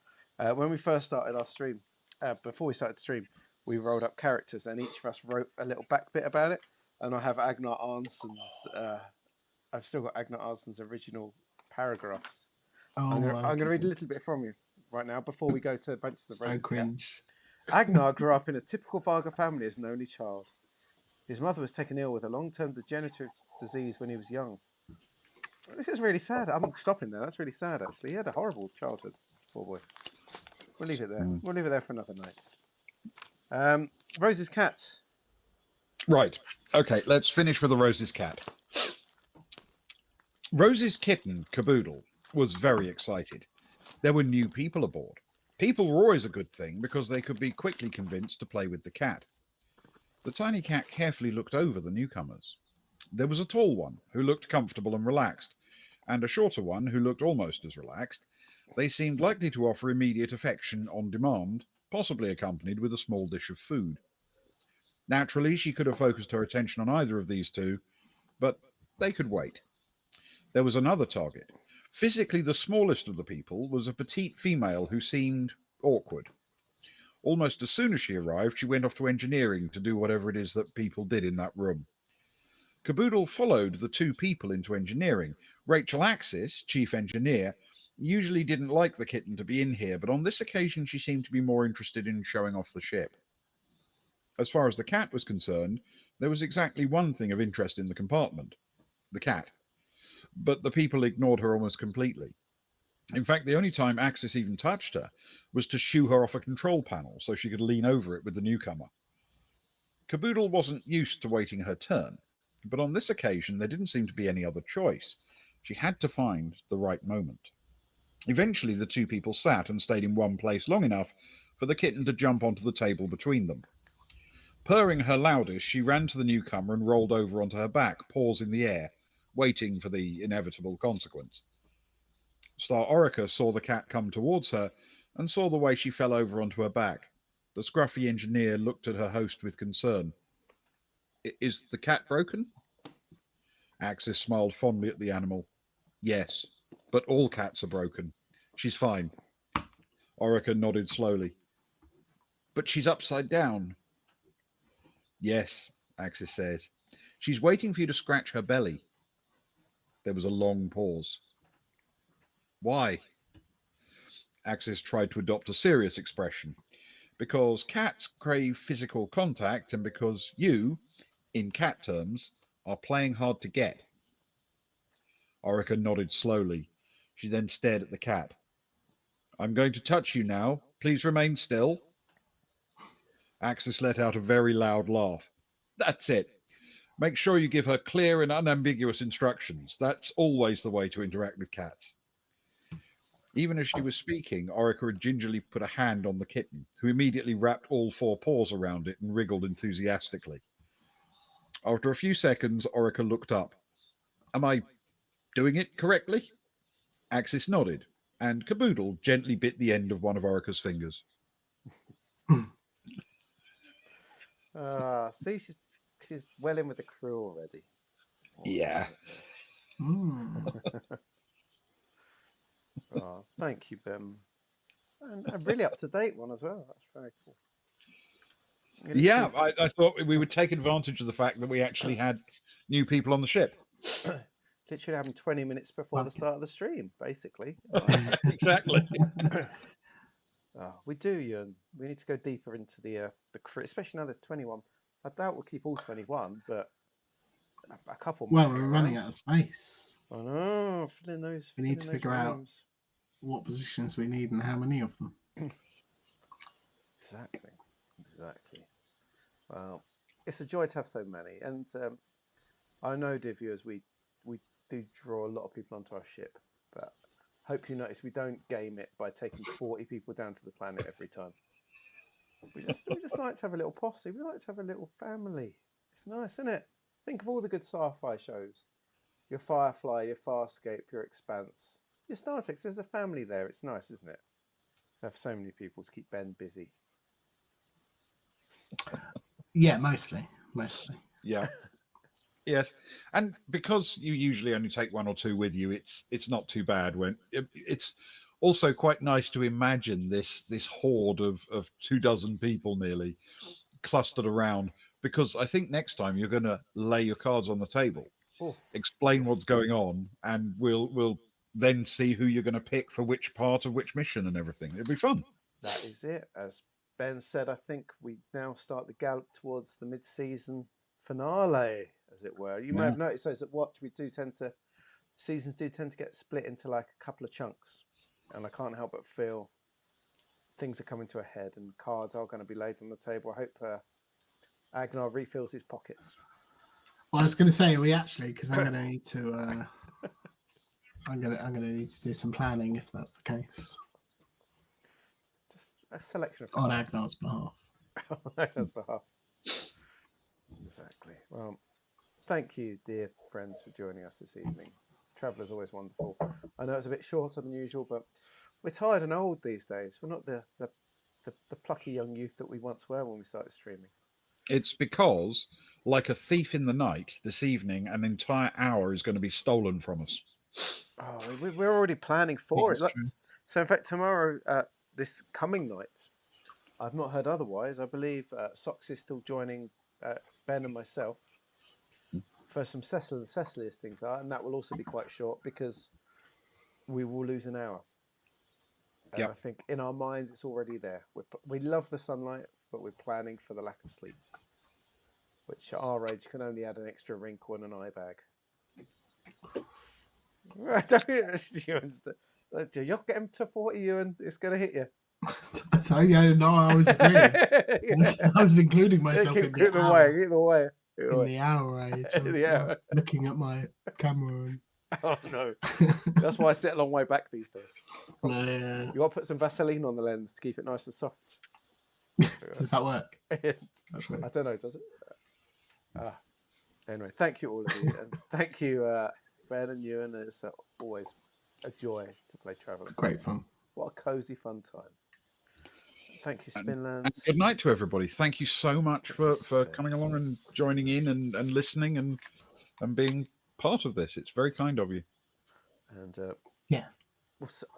When we first started our stream, before we started the stream, we rolled up characters and each of us wrote a little back bit about it. And I have Agnar Arnsson's, I've still got Agnar Arnsson's original paragraphs. I'm going to read a little bit from you right now before we go to Bunches of Roses. So cringe. Agnar grew up in a typical Varga family as an only child. His mother was taken ill with a long-term degenerative disease when he was young. This is really sad. I'm stopping there. That's really sad, actually. He had a horrible childhood, poor boy. We'll leave it there. We'll leave it there for another night. Rose's cat. Right. Okay, let's finish with the Rose's cat. Rose's kitten, Caboodle, was very excited. There were new people aboard. People were always a good thing because they could be quickly convinced to play with the cat. The tiny cat carefully looked over the newcomers. There was a tall one who looked comfortable and relaxed, and a shorter one who looked almost as relaxed. They seemed likely to offer immediate affection on demand, possibly accompanied with a small dish of food. Naturally, she could have focused her attention on either of these two, but they could wait. There was another target. Physically the smallest of the people was a petite female who seemed awkward. Almost as soon as she arrived, she went off to engineering to do whatever it is that people did in that room. Caboodle followed the two people into engineering. Rachel Axis, chief engineer, usually didn't like the kitten to be in here, but on this occasion she seemed to be more interested in showing off the ship. As far as the cat was concerned, there was exactly one thing of interest in the compartment: the cat. But the people ignored her almost completely. In fact, the only time Axis even touched her was to shoo her off a control panel so she could lean over it with the newcomer. Caboodle wasn't used to waiting her turn, but on this occasion there didn't seem to be any other choice. She had to find the right moment. Eventually the two people sat and stayed in one place long enough for the kitten to jump onto the table between them. Purring her loudest, she ran to the newcomer and rolled over onto her back, paws in the air, waiting for the inevitable consequence. Star Orica saw the cat come towards her and saw the way she fell over onto her back. The scruffy engineer looked at her host with concern. Is the cat broken? Axis smiled fondly at the animal. Yes, but all cats are broken. She's fine. Orica nodded slowly. But she's upside down. Yes, Axis says. She's waiting for you to scratch her belly. There was a long pause. Why? Axis tried to adopt a serious expression. Because cats crave physical contact and because you, in cat terms, are playing hard to get. Orica nodded slowly. She then stared at the cat. I'm going to touch you now. Please remain still. Axis let out a very loud laugh. That's it. Make sure you give her clear and unambiguous instructions. That's always the way to interact with cats. Even as she was speaking, Orica had gingerly put a hand on the kitten, who immediately wrapped all four paws around it and wriggled enthusiastically. After a few seconds, Orica looked up. Am I doing it correctly? Axis nodded, and Caboodle gently bit the end of one of Orica's fingers. See, she's well in with the crew already. Yeah. Oh, thank you, Ben. And a really up-to-date one as well. That's very cool. Yeah, I thought we would take advantage of the fact that we actually had new people on the ship. Literally happened 20 minutes before the start of the stream, basically. Exactly. We do, Ewan. We need to go deeper into the crew, especially now there's 21. I doubt we'll keep all 21, but a couple. Well, we're running out of space. I know, filling those. We need to figure out what positions we need and how many of them. Exactly. Well, it's a joy to have so many, and I know, dear viewers, we do draw a lot of people onto our ship, but hope you notice we don't game it by taking 40 people down to the planet every time. We just like to have a little posse. We like to have a little family. It's nice, isn't it? Think of all the good sci-fi shows. Your Firefly, your Farscape, your Expanse, your Star Trek. There's a family there. It's nice, isn't it? To have so many people to keep Ben busy. Yeah, mostly. Yeah. Yes, and because you usually only take one or two with you, it's not too bad. When it's also quite nice to imagine this horde of 24 people nearly clustered around. Because I think next time you're going to lay your cards on the table, explain what's going on, and we'll then see who you're going to pick for which part of which mission and everything. It'll be fun. That is it. As Ben said, I think we now start the gallop towards the mid-season finale, as it were. You may have noticed those that watch, seasons do tend to get split into like a couple of chunks, and I can't help but feel things are coming to a head and cards are going to be laid on the table. I hope Agnar refills his pockets. Well, I was going to say, we actually, because I'm going to need to, I'm going to need to do some planning if that's the case. Just a selection of on Agnar's behalf. On Agnar's behalf. Exactly. Well, thank you, dear friends, for joining us this evening. Traveller's always wonderful. I know it's a bit shorter than usual, but we're tired and old these days. We're not the plucky young youth that we once were when we started streaming. It's because, like a thief in the night, this evening, an entire hour is going to be stolen from us. Oh, we're already planning for it. So, in fact, tomorrow, this coming night, I've not heard otherwise. I believe Sox is still joining Ben and myself for some Cecil and Cecily as things are, and that will also be quite short because we will lose an hour. And I think in our minds it's already there. We love the sunlight, but we're planning for the lack of sleep, which at our age can only add an extra wrinkle in an eye bag. You're getting to 40, Ewan. It's going to hit you. So yeah, no, I was agreeing. I was including myself in the hour. In the hour age, I was looking at my camera. And... Oh no, that's why I sit a long way back these days. Yeah. You got to put some Vaseline on the lens to keep it nice and soft. Does that work? I don't know, does it? Anyway, thank you all of you, and thank you, Ben and Ewan. It's always a joy to play Traveller. Great fun. What a cosy, fun time. Thank you, Spinland. And good night to everybody. Thank you so much for coming along and joining in and listening and being part of this. It's very kind of you. And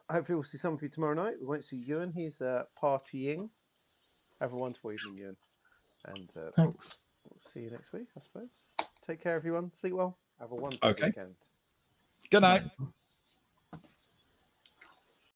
hopefully we'll see some of you tomorrow night. We won't see Ewan. He's partying. Have a wonderful evening, Ewan. And thanks. We'll see you next week, I suppose. Take care, everyone. Sleep well. Have a wonderful weekend. Good night.